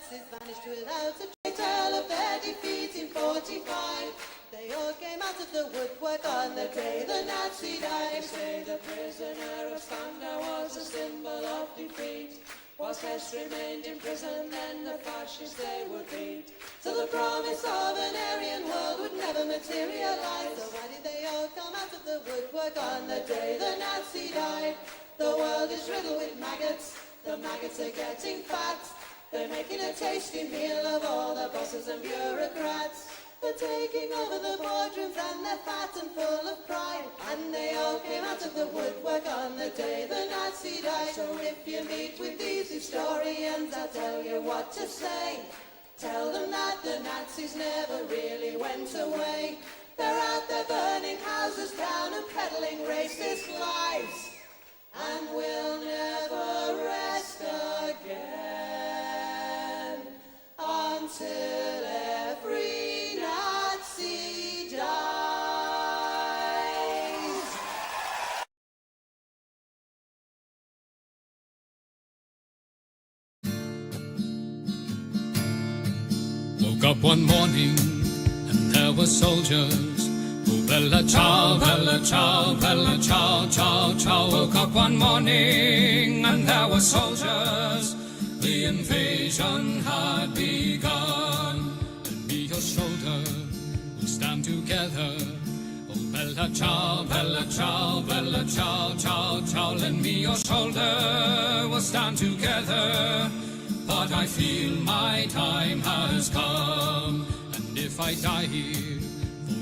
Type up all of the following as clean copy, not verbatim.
Nazis vanished without a trace. Tell of their defeat in 45. They all came out of the woodwork on the day the Nazi died. They say the prisoner of Spandau was a symbol of defeat. Whilst Hess remained in prison, then the fascists they would beat. So the promise of an Aryan world would never materialize. So why did they all come out of the woodwork on the day the Nazi died? The world is riddled with maggots. The maggots are getting fat. They're making a tasty meal of all the bosses and bureaucrats. They're taking over the boardrooms and they're fat and full of pride. And they all came out of the woodwork on the day the Nazi died. So if you meet with these historians, I'll tell you what to say. Tell them that the Nazis never really went away. They're out there burning houses down and peddling racist lies. And we'll never rest again until every Nazi dies. Woke up one morning and there were soldiers. Oh, bella ciao, bella ciao, bella ciao, ciao, ciao. Woke up one morning and there were soldiers. The invasion had begun. Lend me your shoulder, we'll stand together. Oh, bella ciao, bella ciao, bella ciao, ciao, ciao. Lend me your shoulder, we'll stand together. But I feel my time has come, and if I die here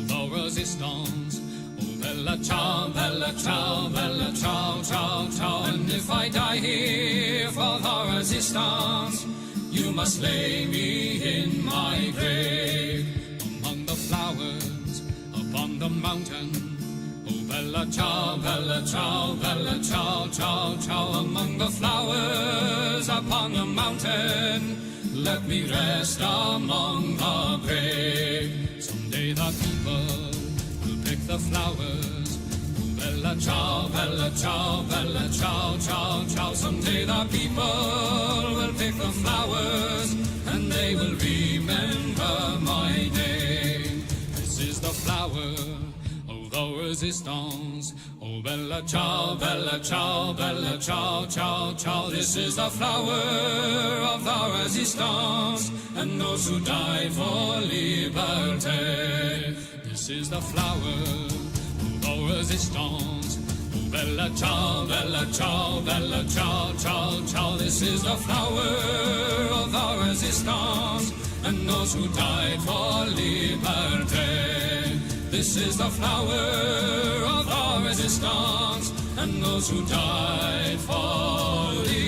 for the resistance, oh, bella ciao, bella ciao, bella ciao, ciao, ciao. And if I die here for the resistance, you must lay me in my grave among the flowers upon the mountain. Oh, bella ciao, bella ciao, bella ciao, ciao, ciao. Among the flowers upon the mountain, let me rest among the brave. Someday the people will pick the flowers. Oh, bella ciao, bella ciao, bella ciao, ciao, ciao. Someday the people will pick the flowers, and they will remember my name. This is the flower of the resistance. Oh, bella ciao, bella ciao, bella ciao, ciao, ciao. This is the flower of the resistance, and those who died for liberty. This is the flower of the resistance. Oh, bella ciao, bella ciao, bella ciao, ciao, ciao. This is the flower of the resistance, and those who died for liberty. This is the flower of our resistance, and those who died for liberty.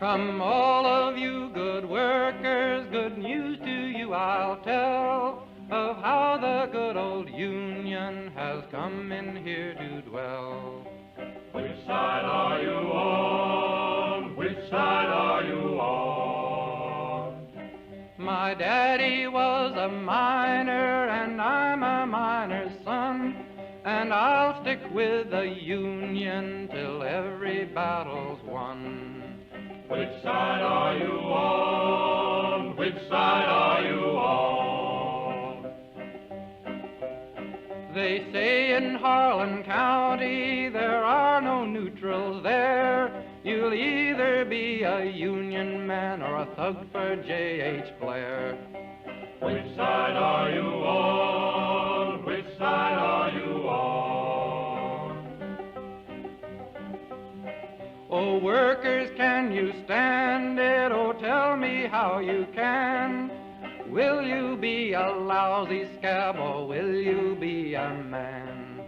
Come all of you good workers, good news to you I'll tell of how the good old Union has come in here to dwell. Which side are you on? Which side are you on? My daddy was a miner and I'm a miner's son, and I'll stick with the Union till every battle's won. Which side are you on? Which side are you on? They say in Harlan County there are no neutrals there. You'll either be a Union man or a thug for J.H. Blair. Which side are you on? Which side are you on? Oh, workers, can you stand it? Oh, tell me how you can. Will you be a lousy scab or will you be a man?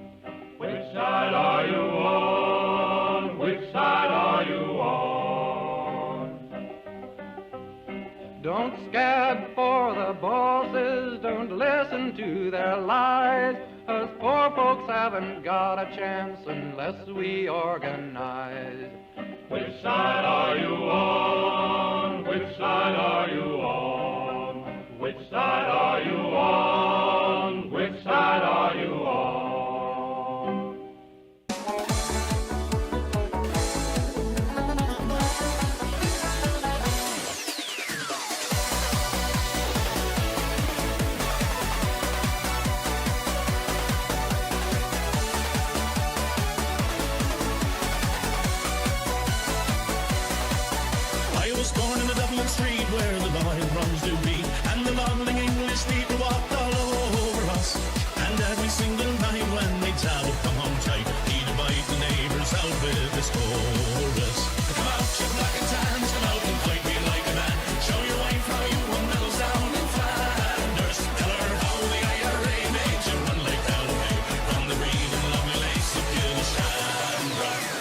Which side are you on? Which side are you on? Don't scab for the bosses, don't listen to their lies. Us poor folks haven't got a chance unless we organize. Which side are you on? Which side are you on? Which side are you on? Which side are you on? Street where the lion runs to beat, and the lovely English people walked all over us. And every single night when they tell, come home tight, he'd invite the neighbours out with this chorus. Come out, you black and tans, come out and fight me like a man. Show your wife how you won medals down in Flanders. Tell her how the IRA made you run like hell away from the green and lovely lace of Gilshandra.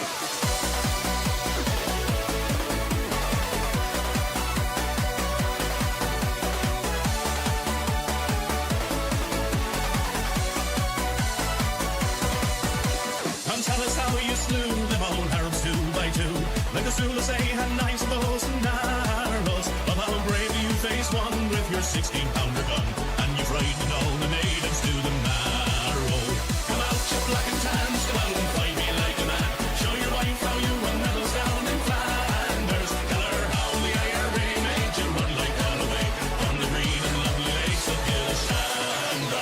Tell us how you slew them old Arabs 2 by 2, like the Zulus they had knives, bows and arrows. Of how bravely you faced one with your 16-pounder gun, and you frightened all the natives to the marrow. Come out, you black and tans, come out and fight me like a man. Show your wife how you won medals down in Flanders. Tell her how the IRA made you run like hell away from the green and lovely lakes of Gilshandra.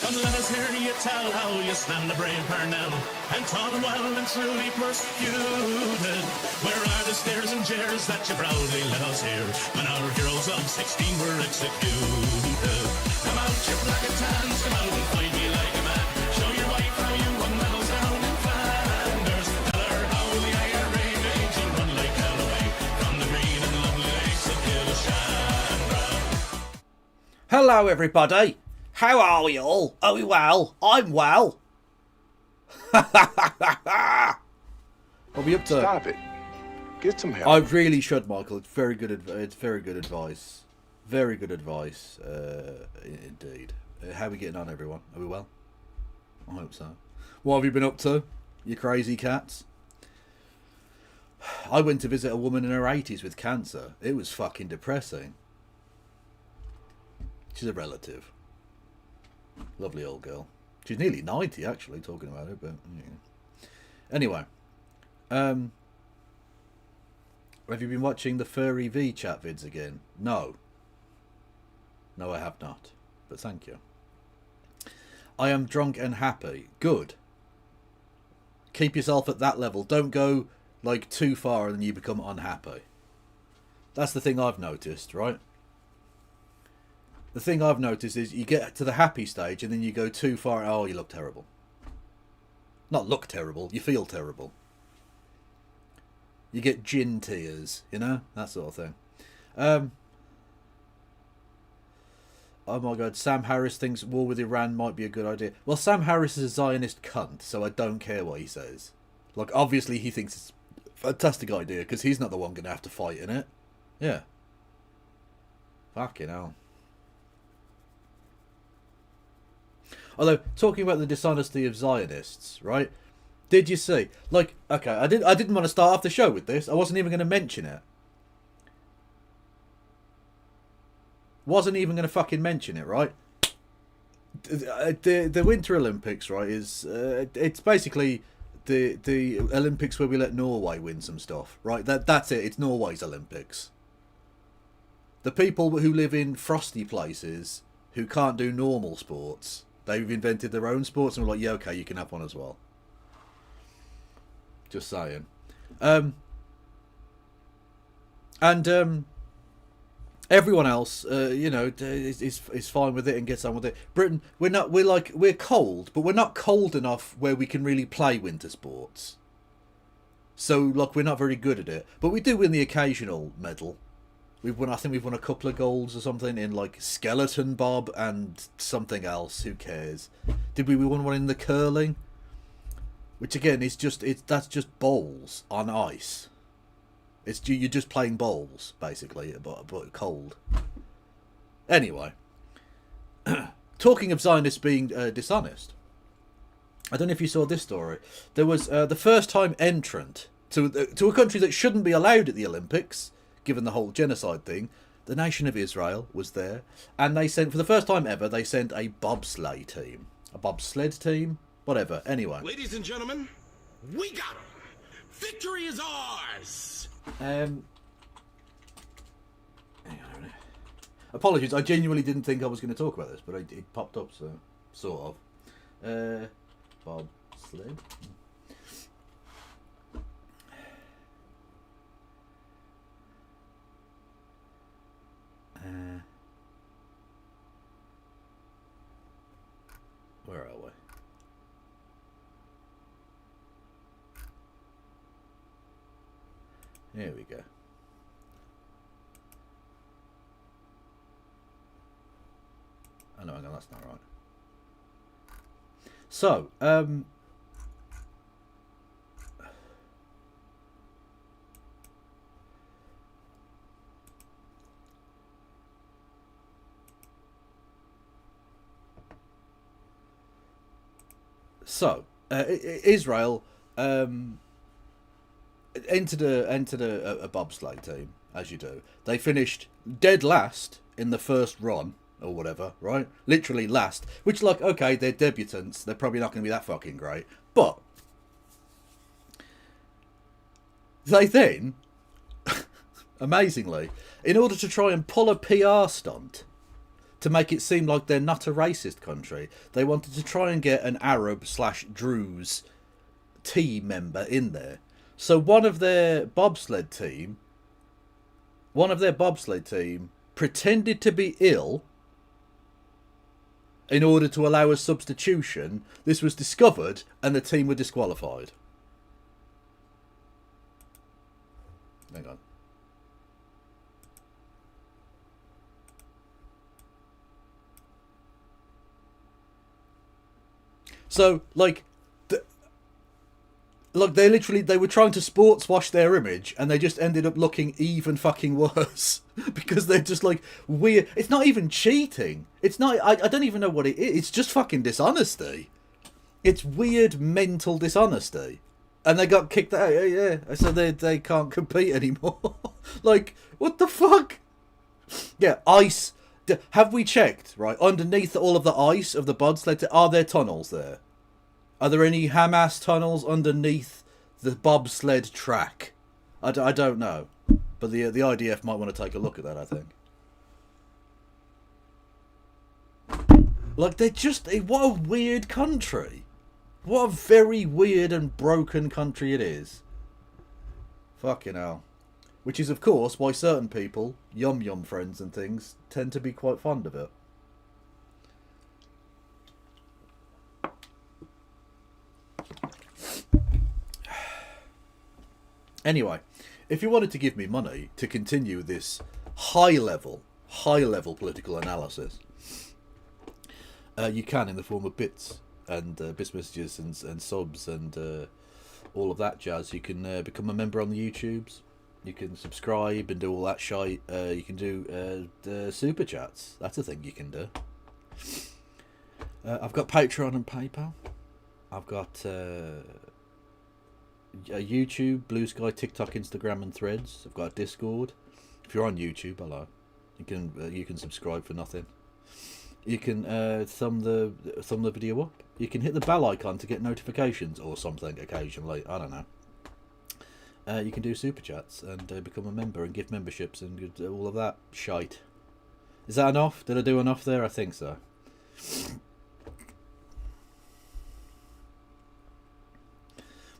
Let us hear you tell how you stand the brave Parnell and taught them well and truly persecuted. Where are the stares and jeers that you proudly let us hear when our heroes of 16 were executed? Come out, you black and tans, come out and fight me like a man. Show your wife how you won medals down in Flanders. Tell her how the IRA made you run like hell away from the green and lovely lakes of Gilshandra. Hello everybody, how are you all? Are we well? I'm well. What are we up to? Stop it. Get some help. I really should, Michael. It's very good. It's very good advice. Very good advice, indeed. How are we getting on, everyone? Are we well? I hope so. What have you been up to, you crazy cats? I went to visit a woman in her 80s with cancer. It was fucking depressing. She's a relative. Lovely old girl. She's nearly 90, actually, talking about it, but yeah. Anyway. Have you been watching the Furry V chat vids again? No. No, I have not. But thank you. I am drunk and happy. Good. Keep yourself at that level. Don't go, like, too far and then you become unhappy. That's the thing I've noticed, right? The thing I've noticed is you get to the happy stage and then you go too far. Oh, you look terrible. Not look terrible. You feel terrible. You get gin tears, you know? That sort of thing. Oh my God, Sam Harris thinks war with Iran might be a good idea. Well, Sam Harris is a Zionist cunt, so I don't care what he says. Like, obviously he thinks it's a fantastic idea because he's not the one going to have to fight in it. Yeah. Fucking hell. Although, talking about the dishonesty of Zionists, right? Did you see? Like, okay, I didn't want to start off the show with this. I wasn't even going to mention it. Wasn't even going to fucking mention it, right? The Winter Olympics, right, is... it's basically the Olympics where we let Norway win some stuff, right? That's it. It's Norway's Olympics. The people who live in frosty places who can't do normal sports... They've invented their own sports and we're like, yeah, okay, you can have one as well. Just saying. Everyone else, you know, is fine with it and gets on with it. Britain, we're cold, but we're not cold enough where we can really play winter sports. So, like, we're not very good at it. But we do win the occasional medal. We've won. I think we've won a couple of golds or something in like skeleton bob and something else. Who cares? Did we won one in the curling? Which again is that's just bowls on ice. You're just playing bowls basically, but cold. Anyway, talking of Zionists being dishonest, I don't know if you saw this story. There was the first time entrant to a country that shouldn't be allowed at the Olympics, given the whole genocide thing. The nation of Israel was there, and they sent, for the first time ever, they sent a bobsleigh team, a bobsled team, whatever. Anyway, Ladies and gentlemen, we got him. Victory is ours. hang on a minute. Apologies, I genuinely didn't think I was going to talk about this, but it popped up, so sort of. Bobsled. Where are we? Here we go. Oh no, hang on, that's not right. So, Israel entered a bobsleigh team, as you do. They finished dead last in the first run, or whatever, right? Literally last. Which, like, okay, they're debutants. They're probably not going to be that fucking great. But they then, amazingly, in order to try and pull a PR stunt, to make it seem like they're not a racist country, they wanted to try and get an Arab/Druze team member in there. So one of their bobsled team pretended to be ill in order to allow a substitution. This was discovered and the team were disqualified. Hang on. So, like, they were trying to sports wash their image, and they just ended up looking even fucking worse because they're just like weird. It's not even cheating. It's not. I don't even know what it is. It's just fucking dishonesty. It's weird mental dishonesty, and they got kicked out. Yeah. So they can't compete anymore. Like, what the fuck? Yeah, ice. Have we checked, right, underneath all of the ice of the bobsled? Are there tunnels there? Are there any Hamas tunnels underneath the bobsled track? I don't know. But the IDF might want to take a look at that, I think. Like, they're just... What a weird country. What a very weird and broken country it is. Fucking hell. Which is, of course, why certain people, yum-yum friends and things, tend to be quite fond of it. Anyway, if you wanted to give me money to continue this high-level political analysis, you can in the form of bits and bits messages and subs and all of that jazz. You can become a member on the YouTubes. You can subscribe and do all that shite. You can do super chats. That's a thing you can do. I've got Patreon and PayPal. I've got YouTube, Blue Sky, TikTok, Instagram, and Threads. I've got a Discord. If you're on YouTube, hello. You can subscribe for nothing. You can thumb the video up. You can hit the bell icon to get notifications or something occasionally. I don't know. You can do super chats and become a member and give memberships and all of that shite. Is that enough? Did I do enough there? I think so.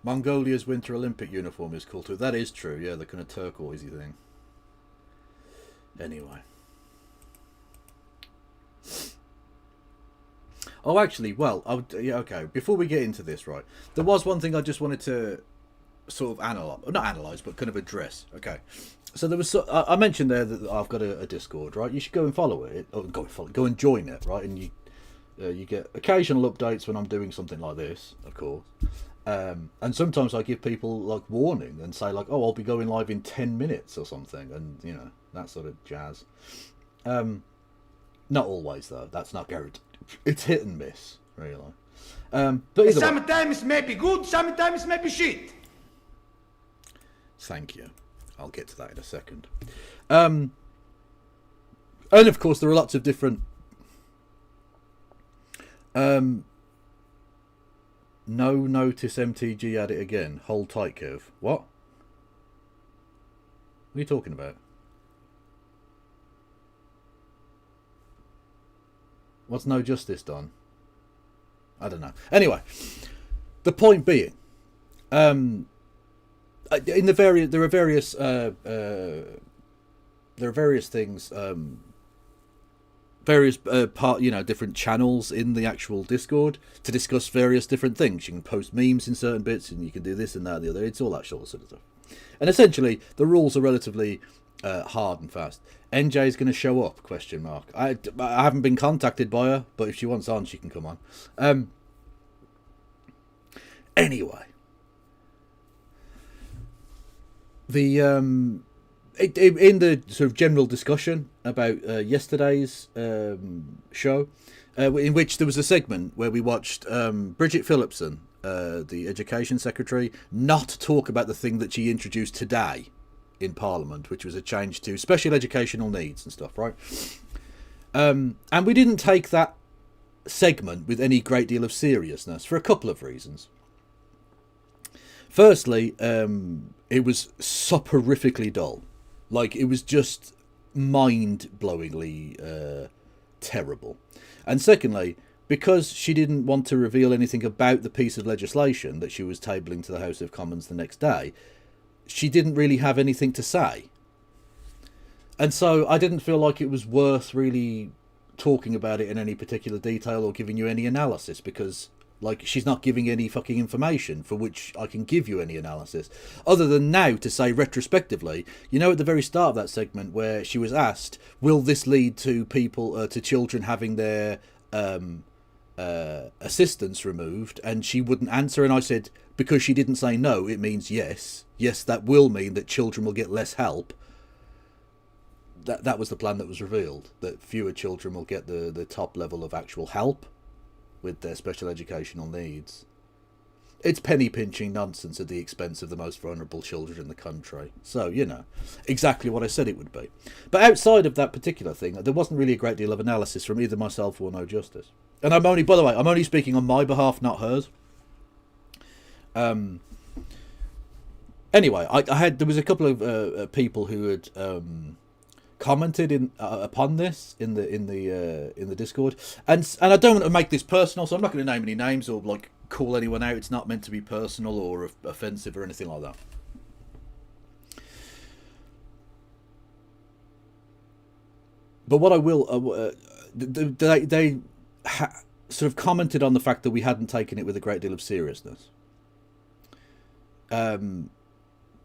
Mongolia's Winter Olympic uniform is cool too. That is true, yeah, the kind of turquoisey thing. Anyway. Oh, actually, well, yeah, okay, before we get into this, right, there was one thing I just wanted to sort of not analyse, but kind of address. Okay, so there was I mentioned there that I've got a Discord, right? You should go and follow it, or go and join it, right? And you get occasional updates when I'm doing something like this, of course. And sometimes I give people like warning and say like, oh, I'll be going live in 10 minutes or something, and you know, that sort of jazz. Not always though. That's not guaranteed. It's hit and miss, really. But either sometimes maybe good, sometimes maybe shit. Thank you. I'll get to that in a second. And of course, there are lots of different. No notice MTG at it again. Hold tight, Kev. What? What are you talking about? What's No Justice done? I don't know. Anyway, the point being, in the there are various things, various different channels in the actual Discord to discuss various different things. You can post memes in certain bits, and you can do this and that and the other. It's all that sort of stuff. And essentially, the rules are relatively hard and fast. NJ is going to show up? Question mark. I haven't been contacted by her, but if she wants on, she can come on. Anyway, the in the sort of general discussion about yesterday's show, in which there was a segment where we watched Bridget Phillipson, the Education Secretary, not talk about the thing that she introduced today in Parliament, which was a change to special educational needs and stuff, right? And we didn't take that segment with any great deal of seriousness for a couple of reasons. Firstly, it was soporifically dull. Like, it was just mind-blowingly terrible. And secondly, because she didn't want to reveal anything about the piece of legislation that she was tabling to the House of Commons the next day, she didn't really have anything to say. And so I didn't feel like it was worth really talking about it in any particular detail or giving you any analysis, because like, she's not giving any fucking information for which I can give you any analysis, other than now to say retrospectively, you know, at the very start of that segment where she was asked, will this lead to people, to children having their assistance removed, and she wouldn't answer, and I said, because she didn't say no, it means yes. Yes, that will mean that children will get less help. That was the plan that was revealed, that fewer children will get the top level of actual help with their special educational needs. It's penny pinching nonsense at the expense of the most vulnerable children in the country. So, you know, exactly what I said it would be. But outside of that particular thing, there wasn't really a great deal of analysis from either myself or No Justice. And I'm only, by the way, I'm only speaking on my behalf, not hers. Anyway, there was a couple of people who had commented upon this in the Discord, and I don't want to make this personal, so I'm not going to name any names or like call anyone out. It's not meant to be personal or offensive or anything like that. But what I will, they sort of commented on the fact that we hadn't taken it with a great deal of seriousness. And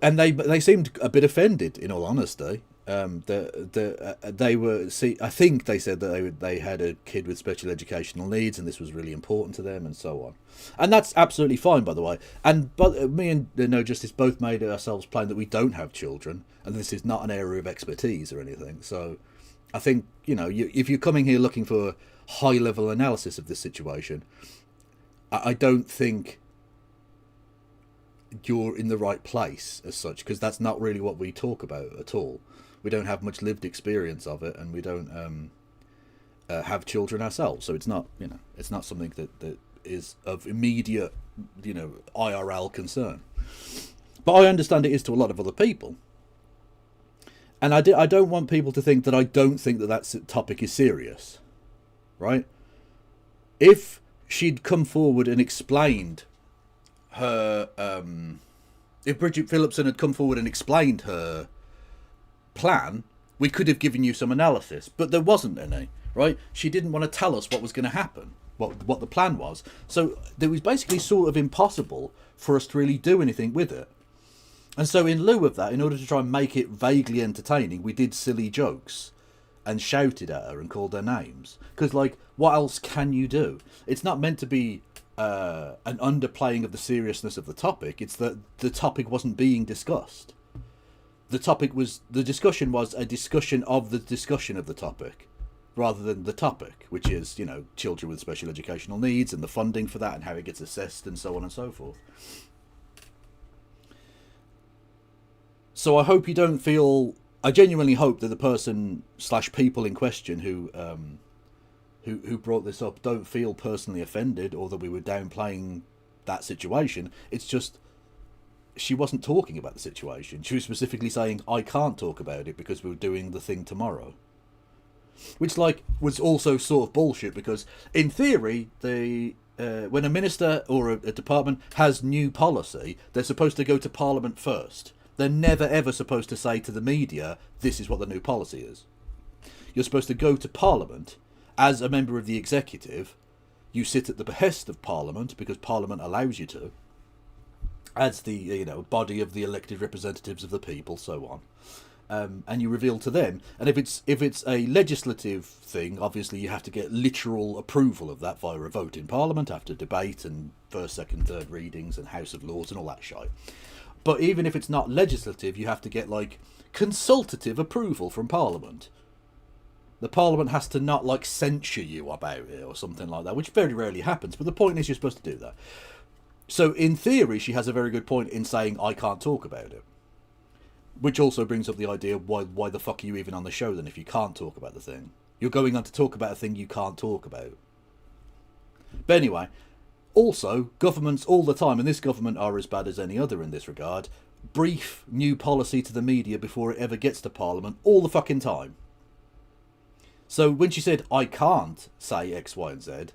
they seemed a bit offended, in all honesty. They were. I think they said that they had a kid with special educational needs, and this was really important to them, and so on. And that's absolutely fine, by the way. But me and No Justice both made ourselves plain that we don't have children, and this is not an area of expertise or anything. So, I think, you know, if you're coming here looking for high-level analysis of this situation, I don't think you're in the right place as such, because that's not really what we talk about at all. We don't have much lived experience of it, and we don't have children ourselves, so it's not, you know, it's not something that is of immediate, you know, IRL concern. But I understand it is to a lot of other people, and I don't want people to think that I don't think that topic is serious, right? If she'd come forward and explained her, if Bridget Phillipson had come forward and explained her plan, we could have given you some analysis, but there wasn't any, right? She didn't want to tell us what was going to happen, what the plan was, so it was basically sort of impossible for us to really do anything with it. And so in lieu of that, in order to try and make it vaguely entertaining, we did silly jokes and shouted at her and called her names. Because, like, what else can you do? It's not meant to be an underplaying of the seriousness of the topic. It's that the topic wasn't being discussed. The discussion was a discussion of the topic, rather than the topic, which is, you know, children with special educational needs and the funding for that and how it gets assessed and so on and so forth. So I hope you don't feel... I genuinely hope that the person / people in question who brought this up don't feel personally offended or that we were downplaying that situation. It's just she wasn't talking about the situation. She was specifically saying, I can't talk about it because we're doing the thing tomorrow. Which, like, was also sort of bullshit because, in theory, when a minister or a department has new policy, they're supposed to go to Parliament first. They're never ever supposed to say to the media, this is what the new policy is. You're supposed to go to Parliament as a member of the executive. You sit at the behest of Parliament because Parliament allows you to, as the, you know, body of the elected representatives of the people, so on. And you reveal to them. And if it's a legislative thing, obviously you have to get literal approval of that via a vote in Parliament after debate and first, second, third readings and House of Lords and all that shite. But even if it's not legislative, you have to get, like, consultative approval from Parliament. The Parliament has to not, like, censure you about it or something like that, which very rarely happens. But the point is you're supposed to do that. So, in theory, she has a very good point in saying, I can't talk about it. Which also brings up the idea, why the fuck are you even on the show then if you can't talk about the thing? You're going on to talk about a thing you can't talk about. But anyway... Also, governments all the time, and this government are as bad as any other in this regard, brief new policy to the media before it ever gets to Parliament all the fucking time. So when she said, I can't say X, Y and Z,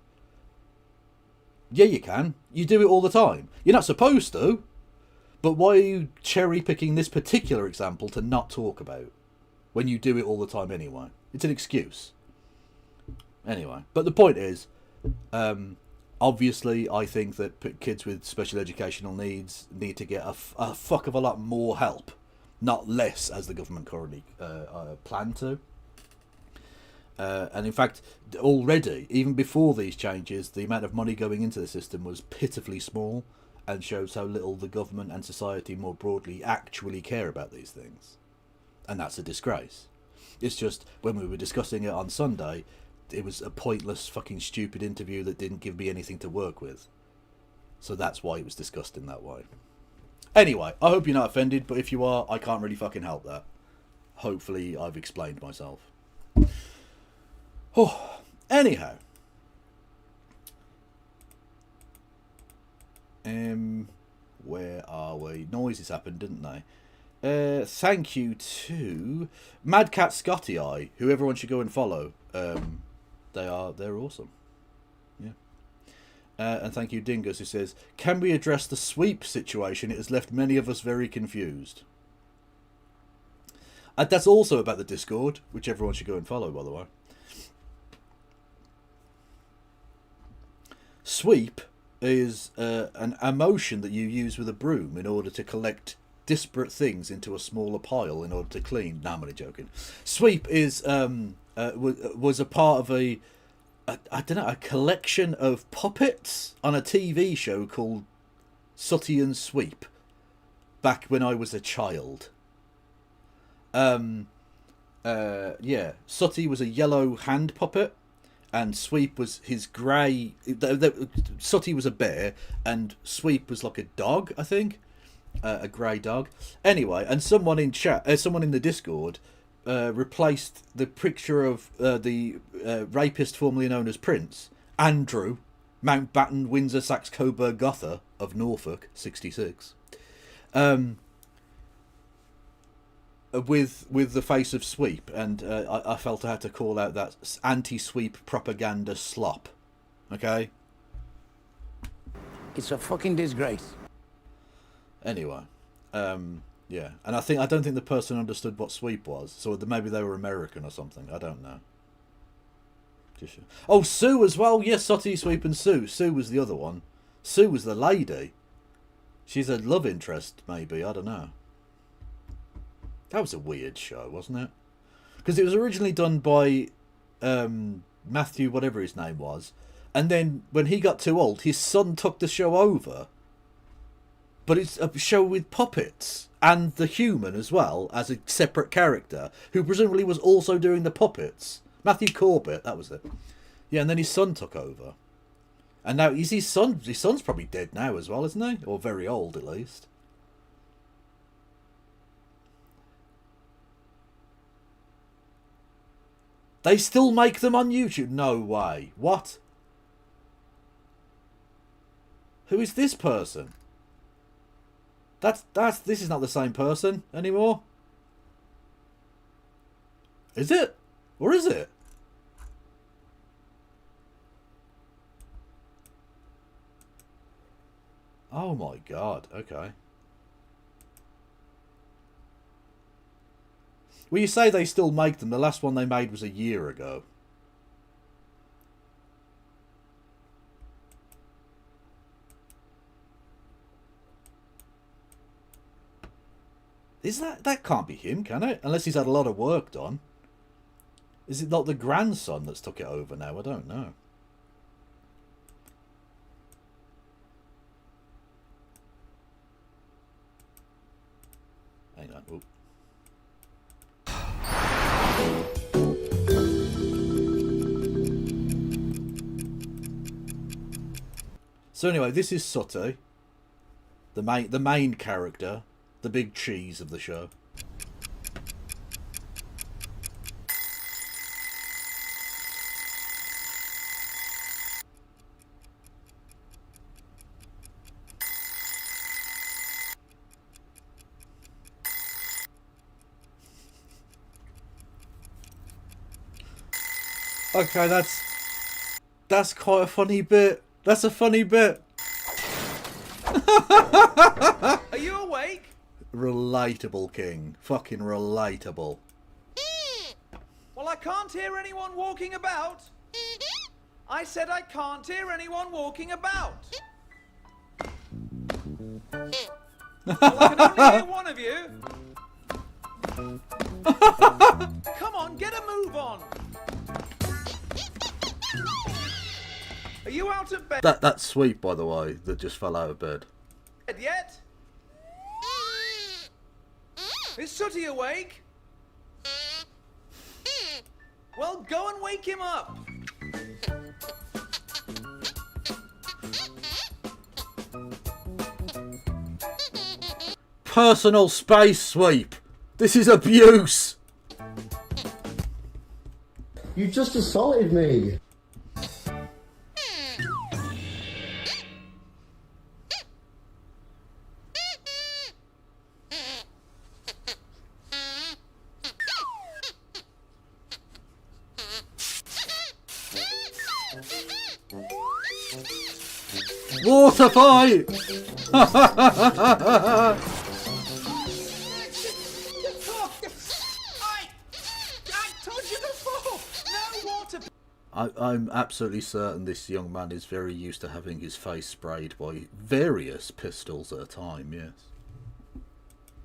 yeah you can. You do it all the time. You're not supposed to, but why are you cherry picking this particular example to not talk about when you do it all the time anyway? It's an excuse. Anyway, but the point is... obviously, I think that kids with special educational needs need to get a fuck of a lot more help, not less, as the government currently plan to. And in fact, already, even before these changes, the amount of money going into the system was pitifully small and shows how little the government and society more broadly actually care about these things. And that's a disgrace. It's just, when we were discussing it on Sunday... it was a pointless fucking stupid interview that didn't give me anything to work with. So that's why it was discussed in that way. Anyway, I hope you're not offended, but if you are, I can't really fucking help that. Hopefully I've explained myself. Oh, anyhow. Where are we? Noises happened, didn't they? Thank you to Mad Cat Scotty Eye, who everyone should go and follow. They're awesome. Yeah. And thank you, Dingus, who says, can we address the sweep situation? It has left many of us very confused. That's also about the Discord, which everyone should go and follow, by the way. Sweep is an emotion that you use with a broom in order to collect disparate things into a smaller pile in order to clean. No, I'm only joking. Sweep is was a part of a collection of puppets on a TV show called Sooty and Sweep back when I was a child. Yeah, Sooty was a yellow hand puppet and Sweep was his grey... Sooty was a bear and Sweep was like a dog, I think. A grey dog. Anyway, and someone in chat, someone in the Discord, replaced the picture of the rapist formerly known as Prince, Andrew, Mountbatten, Windsor, Saxe, Coburg, Gotha of Norfolk, 66, with the face of Sweep, and I felt I had to call out that anti-Sweep propaganda slop. Okay? It's a fucking disgrace. Anyway, yeah, and I don't think the person understood what Sweep was, so maybe they were American or something. I don't know. Oh, Sue as well. Yes, Sooty, Sweep, and Sue. Sue was the other one. Sue was the lady. She's a love interest, maybe. I don't know. That was a weird show, wasn't it? Because it was originally done by Matthew, whatever his name was, and then when he got too old, his son took the show over. But it's a show with puppets and the human as well as a separate character who presumably was also doing the puppets. Matthew Corbett, that was it. Yeah, and then his son took over. And now is his son's probably dead now as well, isn't he? Or very old at least. They still make them on YouTube? No way. What? Who is this person? This is not the same person anymore. Is it? Or is it? Oh my god, okay. Well, you say they still make them. The last one they made was a year ago. Is that can't be him, can it? Unless he's had a lot of work done. Is it not the grandson that's took it over now? I don't know. Hang on. Oop. So anyway, this is Sooty, the main character, the big cheese of the show. Okay, that's quite a funny bit. That's a funny bit. Are you awake? Relatable, King. Fucking relatable. Well, I can't hear anyone walking about. I said I can't hear anyone walking about. Well, I can only hear one of you. Come on, get a move on. Are you out of bed That sweep, by the way, that just fell out of bed. yet? Is Sooty awake? Well, go and wake him up. Personal space sweep. This is abuse. You just assaulted me. Water fight. I told you before. No water. I'm absolutely certain this young man is very used to having his face sprayed by various pistols at a time, yes.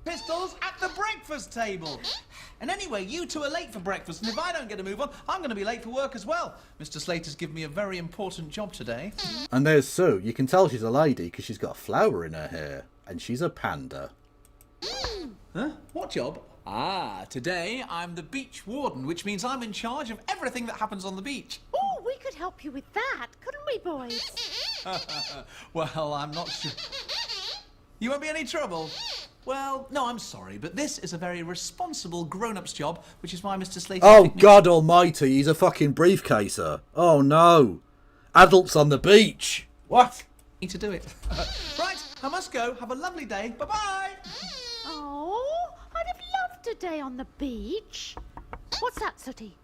Pistols at the breakfast table. And anyway, you two are late for breakfast, and if I don't get a move on, I'm going to be late for work as well. Mr. Slater's given me a very important job today. And there's Sue. You can tell she's a lady because she's got a flower in her hair. And she's a panda. Huh? What job? Ah, today I'm the beach warden, which means I'm in charge of everything that happens on the beach. Oh, we could help you with that, couldn't we, boys? Well, I'm not sure. You won't be any trouble? Well, no, I'm sorry, but this is a very responsible grown-up's job, which is why Mr. Slater... Oh, God almighty, he's a fucking briefcaser. Oh, no. Adults on the beach. What? Need to do it. Right, I must go. Have a lovely day. Bye-bye. Oh, I'd have loved a day on the beach. What's that, Sooty?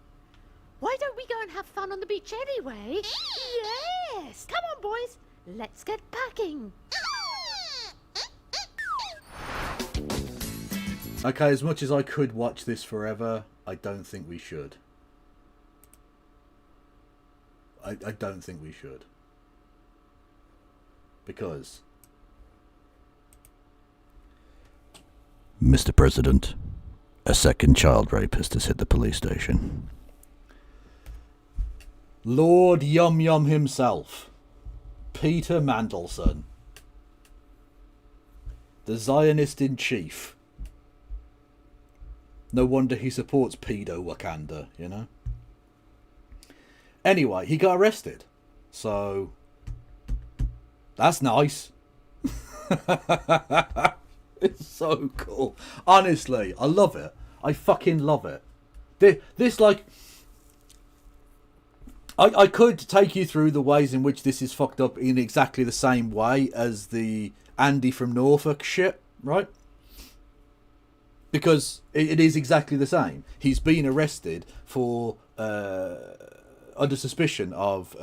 Why don't we go and have fun on the beach anyway? Yes! Come on, boys. Let's get packing. Okay, as much as I could watch this forever, I don't think we should. I don't think we should. Because... Mr. President, A second child rapist has hit the police station. Lord Yum Yum himself, Peter Mandelson, the Zionist in chief. No wonder he supports pedo Wakanda, you know? Anyway, he got arrested. So, that's nice. It's so cool. Honestly, I love it. I fucking love it. This like... I could take you through the ways in which this is fucked up in exactly the same way as the Andy from Norfolk shit, right? Because it is exactly the same. He's been arrested for... under suspicion of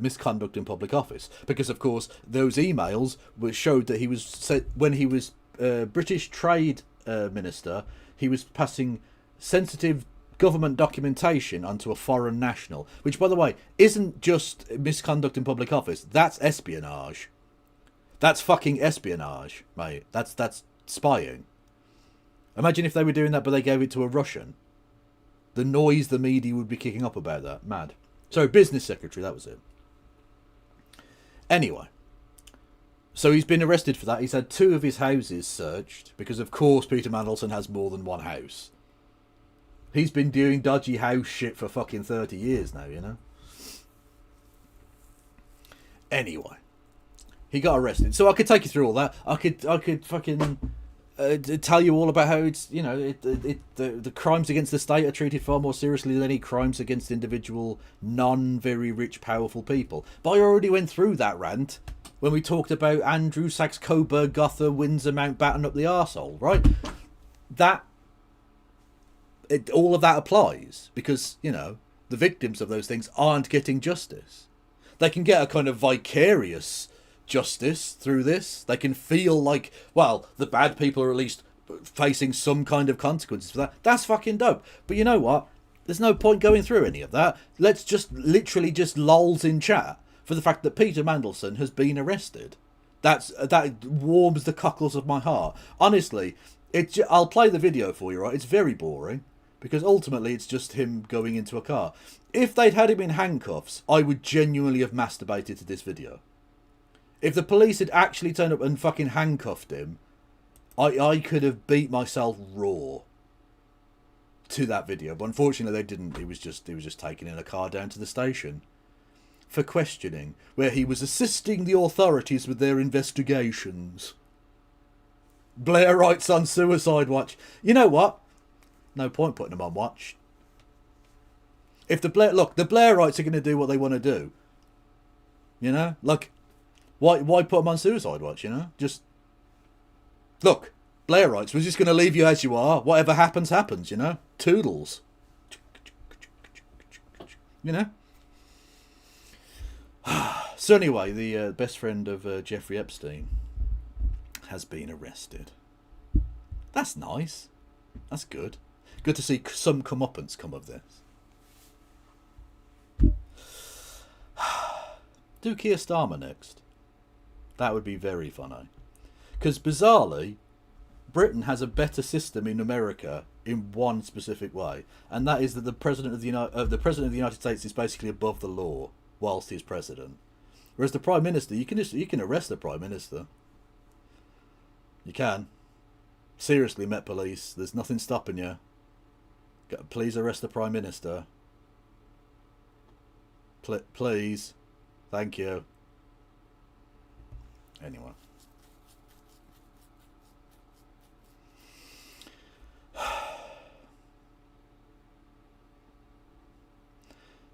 misconduct in public office, because of course those emails showed that he was when he was British Trade Minister, he was passing sensitive government documentation onto a foreign national, which by the way isn't just misconduct in public office, that's espionage. That's fucking espionage, mate. That's spying. Imagine if they were doing that but they gave it to a Russian. The noise the media would be kicking up about that. Mad. Sorry, business secretary, that was it. Anyway. So he's been arrested for that. He's had 2 of his houses searched. Because of course Peter Mandelson has more than one house. He's been doing dodgy house shit for fucking 30 years now, you know. Anyway. He got arrested. So I could take you through all that. I could fucking... tell you all about how it's, you know, the crimes against the state are treated far more seriously than any crimes against individual non-very rich powerful people. But I already went through that rant when we talked about Andrew, Saxe, Coburg, Gotha, Windsor, Mountbatten up the arsehole, right? All of that applies because, you know, the victims of those things aren't getting justice. They can get a kind of vicarious justice through this. They can feel like, well, the bad people are at least facing some kind of consequences for that. That's fucking dope. But you know what? There's no point going through any of that. Let's just literally just lols in chat for the fact that Peter Mandelson has been arrested. That warms the cockles of my heart. Honestly, I'll play the video for you, right? It's very boring because ultimately it's just him going into a car. If they'd had him in handcuffs, I would genuinely have masturbated to this video. If the police had actually turned up and fucking handcuffed him, I could have beat myself raw to that video. But unfortunately they didn't. He was just taken in a car down to the station for questioning, where he was assisting the authorities with their investigations. Blairites on suicide watch. You know what? No point putting them on watch. If the Blairites are going to do what they want to do. You know, like. Why put them on suicide watch, you know? Just... Look, Blairites, we're just going to leave you as you are. Whatever happens, happens, you know? Toodles. You know? So anyway, the best friend of Jeffrey Epstein has been arrested. That's nice. That's good. Good to see some comeuppance come of this. Do Keir Starmer next. That would be very funny. Because bizarrely, Britain has a better system in America in one specific way, and that is that the president of the United States is basically above the law whilst he's president. Whereas the prime minister, you can arrest the prime minister. You can. Seriously, Met Police, there's nothing stopping you. Please arrest the prime minister. Please. Thank you. Anyway.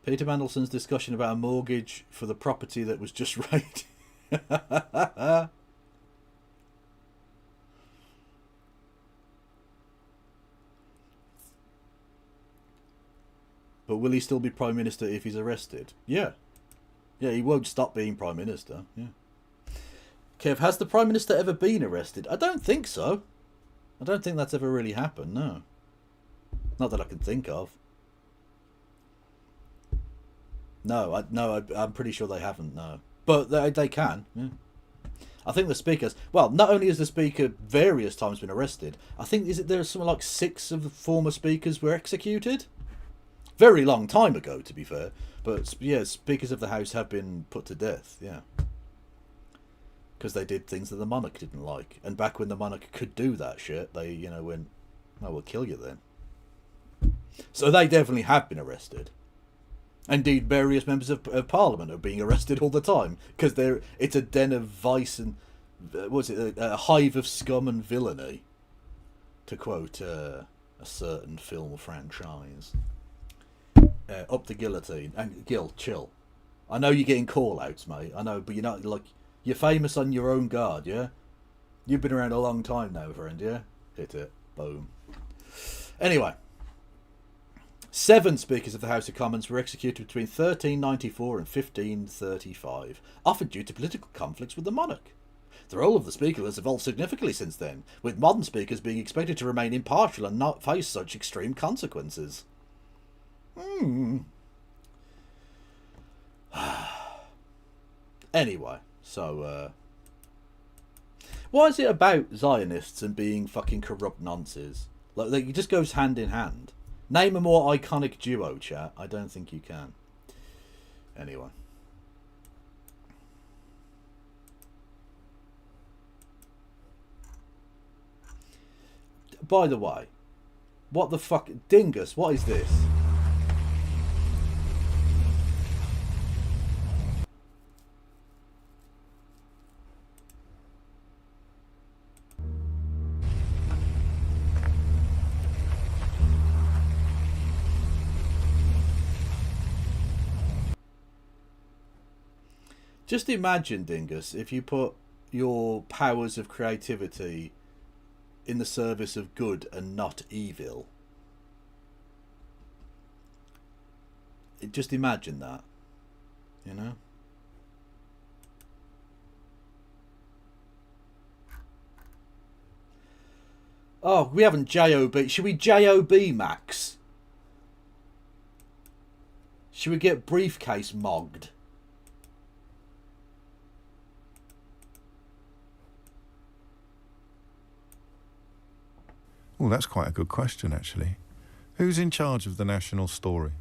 Peter Mandelson's discussion about a mortgage for the property that was just raided. But will he still be Prime Minister if he's arrested? Yeah. Yeah, he won't stop being Prime Minister. Yeah. Kev, has the Prime Minister ever been arrested? I don't think so. I don't think that's ever really happened, no. Not that I can think of. No, I'm pretty sure they haven't, no. But they can, yeah. I think the speakers. Well, not only has the speaker various times been arrested, I think there's something like 6 of the former speakers were executed. Very long time ago, to be fair. But yeah, speakers of the House have been put to death. Yeah, because they did things that the monarch didn't like, and back when the monarch could do that shit, they went, "No, we'll kill you then." So they definitely have been arrested. Indeed, various members of Parliament are being arrested all the time because it's a den of vice and a hive of scum and villainy, to quote a certain film franchise. Up the guillotine. And Gil, chill. I know you're getting call-outs, mate. I know, but you're not you're famous on your own guard, yeah. You've been around a long time now, friend, yeah. Hit it, boom. Anyway. 7 speakers of the House of Commons were executed between 1394 and 1535, often due to political conflicts with the monarch. The role of the speaker has evolved significantly since then, with modern speakers being expected to remain impartial and not face such extreme consequences. Anyway, so, why is it about Zionists and being fucking corrupt nonces? Like, it just goes hand in hand. Name a more iconic duo, chat. I don't think you can. Anyway. By the way, what the fuck? Dingus, what is this? Just imagine, Dingus, if you put your powers of creativity in the service of good and not evil. Just imagine that, you know? Oh, we haven't J.O.B. Should we J.O.B. Max? Should we get briefcase mogged? Well, that's quite a good question, actually. Who's in charge of the national story?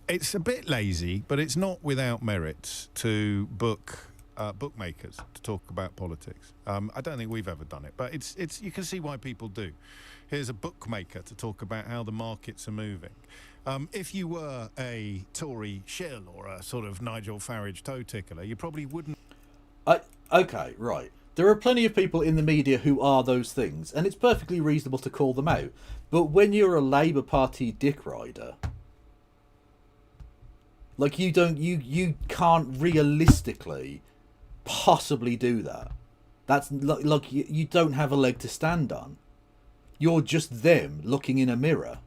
It's a bit lazy, but it's not without merit to book bookmakers to talk about politics. I don't think we've ever done it, but it's you can see why people do. Here's a bookmaker to talk about how the markets are moving. If you were a Tory shill or a sort of Nigel Farage toe tickler, you probably wouldn't. Okay, right. There are plenty of people in the media who are those things, and it's perfectly reasonable to call them out. But when you're a Labour Party dick rider, like you can't realistically possibly do that. That's like you don't have a leg to stand on. You're just them looking in a mirror.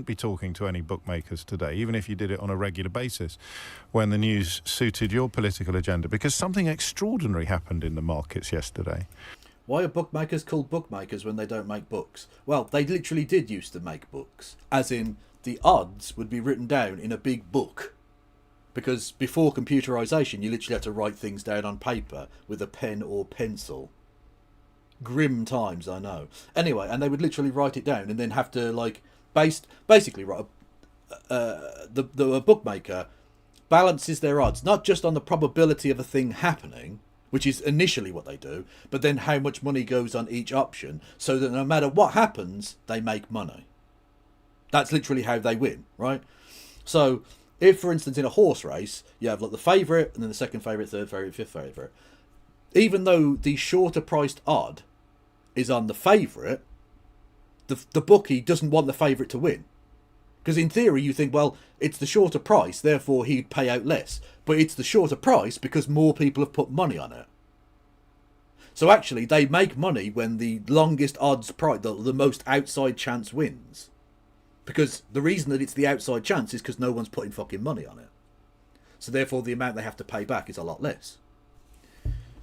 Be talking to any bookmakers today, even if you did it on a regular basis when the news suited your political agenda, because something extraordinary happened in the markets yesterday. Why are bookmakers called bookmakers when they don't make books? Well, they literally did used to make books, as in the odds would be written down in a big book, because before computerization you literally had to write things down on paper with a pen or pencil. Grim times, I know. Anyway, and they would literally write it down and then have to basically right, the bookmaker balances their odds not just on the probability of a thing happening, which is initially what they do, but then how much money goes on each option, so that no matter what happens, they make money. That's literally how they win, right? So if, for instance, in a horse race, you have like the favourite, and then the second favourite, third favourite, fifth favourite, even though the shorter priced odd is on the favourite, the bookie doesn't want the favourite to win. Because in theory you think, well, it's the shorter price, therefore he'd pay out less. But it's the shorter price because more people have put money on it. So actually they make money when the longest odds price, the most outside chance wins. Because the reason that it's the outside chance is because no one's putting fucking money on it. So therefore the amount they have to pay back is a lot less.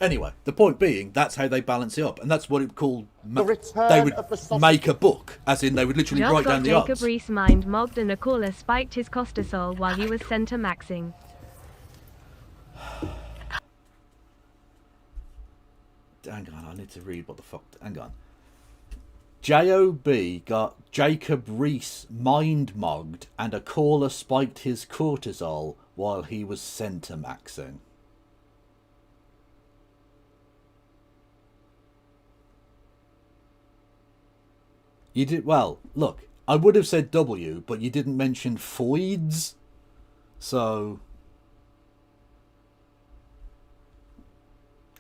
Anyway, the point being, that's how they balance it up, and that's what it called. The return They would of the sausage. make a book, as in they would literally Just write got down the Jacob odds. Rees mind mobbed and a caller spiked his cortisol while he was centre maxing. Hang on, I need to read what the fuck. Hang on. JOB got Jacob Rees mind mogged and a caller spiked his cortisol while he was centre maxing. You did well. Look, I would have said W, but you didn't mention foids, so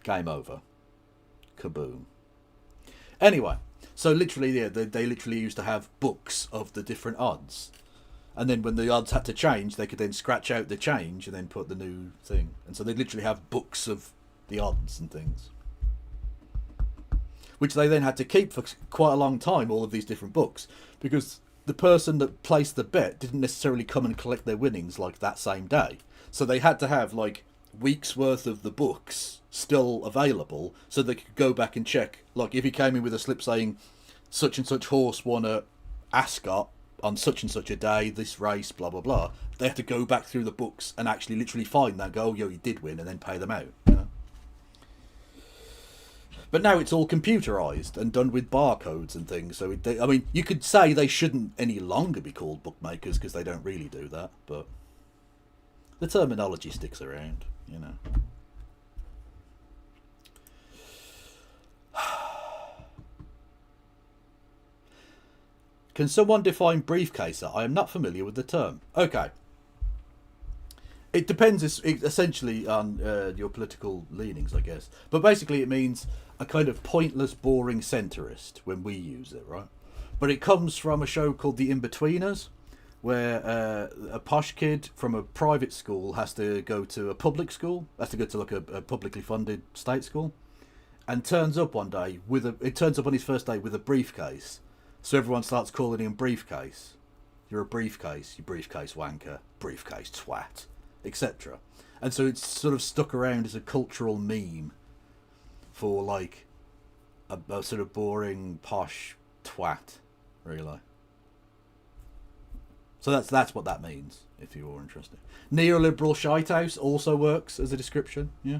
game over. Kaboom. Anyway, so literally, yeah, they literally used to have books of the different odds, and then when the odds had to change, they could then scratch out the change and then put the new thing. And so they literally have books of the odds and things, which they then had to keep for quite a long time, all of these different books, because the person that placed the bet didn't necessarily come and collect their winnings like that same day. So they had to have like weeks worth of the books still available so they could go back and check. Like if he came in with a slip saying such and such horse won at Ascot on such and such a day, this race, blah, blah, blah, they had to go back through the books and actually literally find that, go, oh, yo, he did win, and then pay them out, you know? But now it's all computerised and done with barcodes and things. So, I mean, you could say they shouldn't any longer be called bookmakers because they don't really do that. But the terminology sticks around, you know. Can someone define briefacer? I am not familiar with the term. Okay. It depends essentially on your political leanings, I guess. But basically it means a kind of pointless, boring centrist when we use it, right? But it comes from a show called The In-Betweeners, where a posh kid from a private school has to go to a public school, has to go to like a publicly funded state school, and turns up one day it turns up on his first day with a briefcase. So everyone starts calling him Briefcase. You're a briefcase, you briefcase wanker, briefcase twat, etc. And so it's sort of stuck around as a cultural meme for like a sort of boring, posh twat, really. So that's what that means, if you're interested. Neoliberal shitehouse also works as a description, yeah.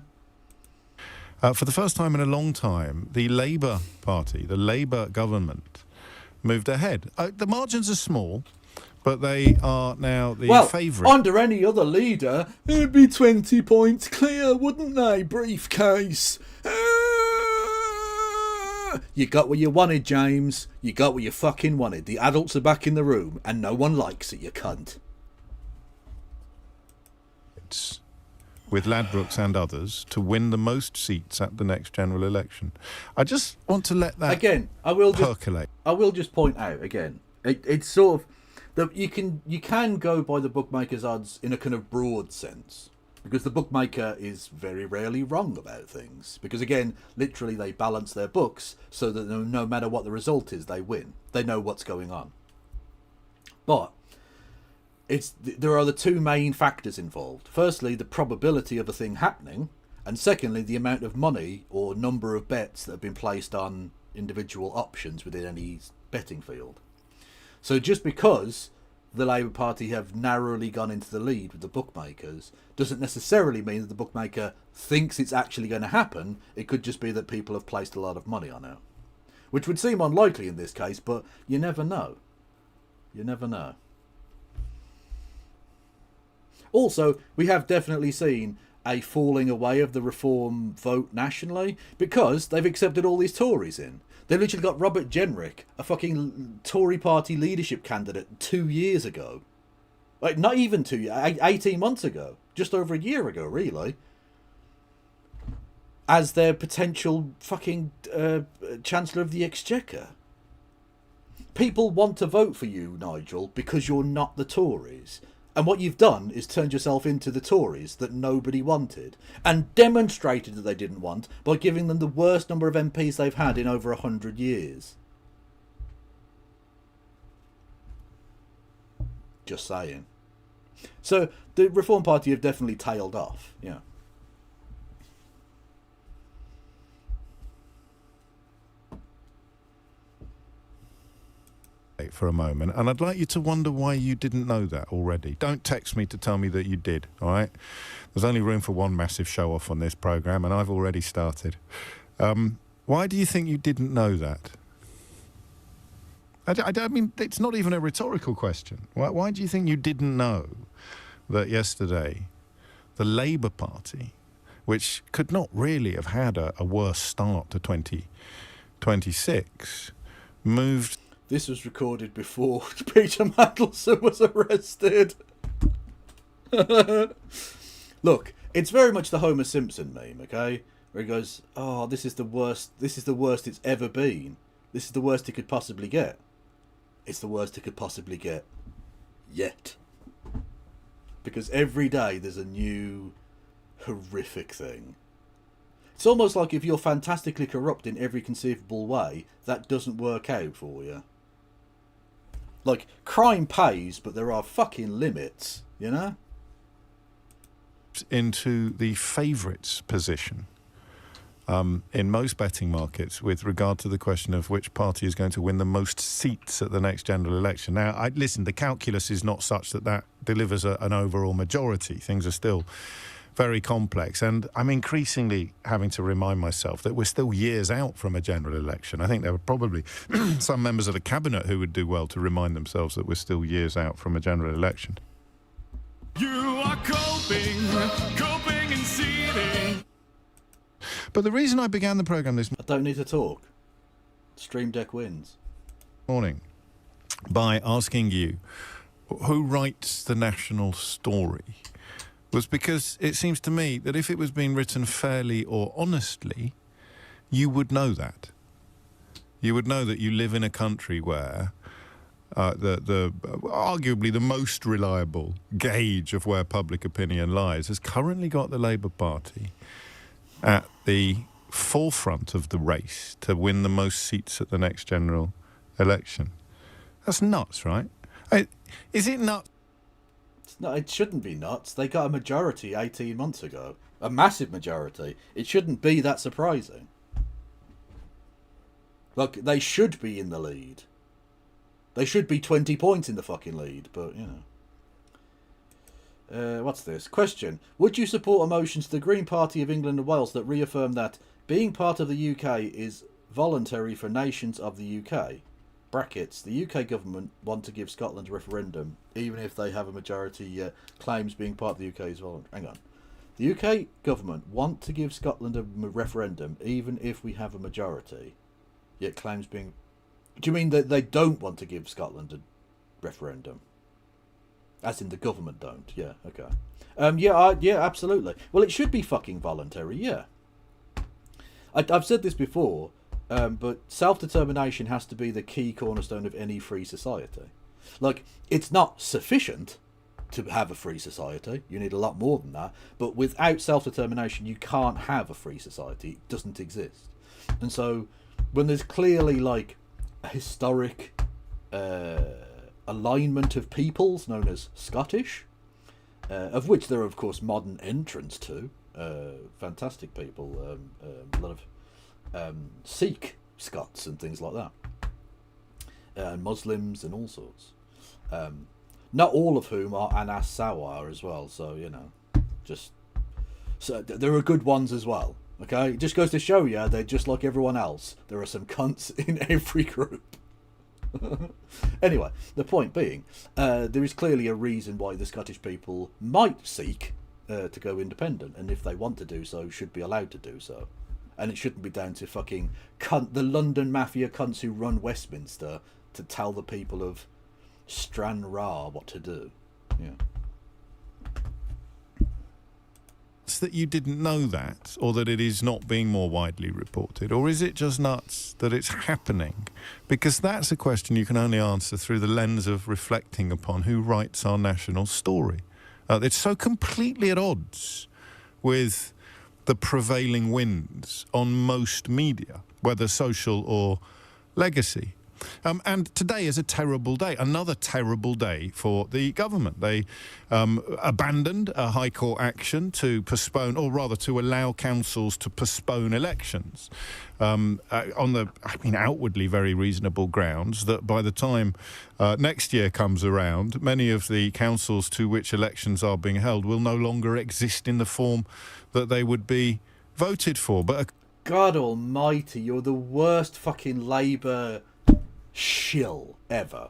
For the first time in a long time, the Labour Party, the Labour government, moved ahead. The margins are small, but they are now the favourite. Under any other leader, it'd be 20 points clear, wouldn't they, briefcase? You got what you wanted, James. You got what you fucking wanted. The adults are back in the room, and no one likes it, you cunt. It's with Ladbrokes and others to win the most seats at the next general election. I just want to let that again. percolate. I will just point out again. It's sort of you can go by the bookmaker's odds in a kind of broad sense, because the bookmaker is very rarely wrong about things. Because again, literally they balance their books so that no matter what the result is, they win. They know what's going on. But there are the two main factors involved. Firstly, the probability of a thing happening, and secondly, the amount of money or number of bets that have been placed on individual options within any betting field. So just because the Labour Party have narrowly gone into the lead with the bookmakers doesn't necessarily mean that the bookmaker thinks it's actually going to happen. It could just be that people have placed a lot of money on it, which would seem unlikely in this case, but you never know. You never know. Also, we have definitely seen a falling away of the reform vote nationally because they've accepted all these Tories in. They literally got Robert Jenrick, a fucking Tory party leadership candidate, 2 years ago. Like, not even 2 years, 18 months ago. Just over a year ago, really. As their potential fucking Chancellor of the Exchequer. People want to vote for you, Nigel, because you're not the Tories. And what you've done is turned yourself into the Tories that nobody wanted, and demonstrated that they didn't want by giving them the worst number of MPs they've had in over 100 years. Just saying. So the Reform Party have definitely tailed off, yeah. it for a moment, and I'd like you to wonder why you didn't know that already. Don't text me to tell me that you did, all right? There's only room for one massive show-off on this programme, and I've already started. Why do you think you didn't know that? I mean, it's not even a rhetorical question. Why do you think you didn't know that yesterday the Labour Party, which could not really have had a worse start to 2026, moved... This was recorded before Peter Mandelson was arrested. Look, it's very much the Homer Simpson meme, okay? Where he goes, oh, this is the worst it's ever been. This is the worst it could possibly get. It's the worst it could possibly get. Yet. Because every day there's a new horrific thing. It's almost like if you're fantastically corrupt in every conceivable way, that doesn't work out for you. Like, crime pays, but there are fucking limits, you know? Into the favourites position in most betting markets with regard to the question of which party is going to win the most seats at the next general election. Now, listen, the calculus is not such that delivers an overall majority. Things are still very complex, and I'm increasingly having to remind myself that we're still years out from a general election. I think there were probably some members of the cabinet who would do well to remind themselves that we're still years out from a general election. You are coping and seething. But the reason I began the programme this... I don't need to talk. Stream Deck wins. ...morning by asking you who writes the national story was because it seems to me that if it was being written fairly or honestly, you would know that. You would know that you live in a country where arguably the most reliable gauge of where public opinion lies has currently got the Labour Party at the forefront of the race to win the most seats at the next general election. That's nuts, right? Is it nuts? No, it shouldn't be nuts. They got a majority 18 months ago. A massive majority. It shouldn't be that surprising. Look, they should be in the lead. They should be 20 points in the fucking lead, but, you know. What's this? Question. Would you support a motion to the Green Party of England and Wales that reaffirm that being part of the UK is voluntary for nations of the UK? Brackets. The UK government want to give Scotland a referendum, even if they have a majority claims being part of the UK is voluntary. Hang on. The UK government want to give Scotland a referendum, even if we have a majority, yet claims being... Do you mean that they don't want to give Scotland a referendum? As in the government don't? Yeah, okay. Yeah, absolutely. Well, it should be fucking voluntary, yeah. I've said this before, but self-determination has to be the key cornerstone of any free society. Like, it's not sufficient to have a free society. You need a lot more than that. But without self-determination, you can't have a free society. It doesn't exist. And so, when there's clearly, like, a historic alignment of peoples known as Scottish, of which there are, of course, modern entrants to. Fantastic people. A lot of Sikh Scots and things like that. And Muslims and all sorts. Not all of whom are Anas Sawar as well, so, you know, just... So there are good ones as well, okay? It just goes to show you, they're just like everyone else. There are some cunts in every group. Anyway, the point being, there is clearly a reason why the Scottish people might seek to go independent, and if they want to do so, should be allowed to do so. And it shouldn't be down to fucking the London mafia cunts who run Westminster to tell the people of Stranraer what to do. Yeah. It's that you didn't know that, or that it is not being more widely reported, or is it just nuts that it's happening? Because that's a question you can only answer through the lens of reflecting upon who writes our national story. It's so completely at odds with the prevailing winds on most media, whether social or legacy. And today is a terrible day, another terrible day for the government. They abandoned a High Court action to postpone, or rather to allow councils to postpone elections on the, outwardly very reasonable grounds that by the time next year comes around, many of the councils to which elections are being held will no longer exist in the form that they would be voted for. But God almighty, you're the worst fucking Labour shill ever.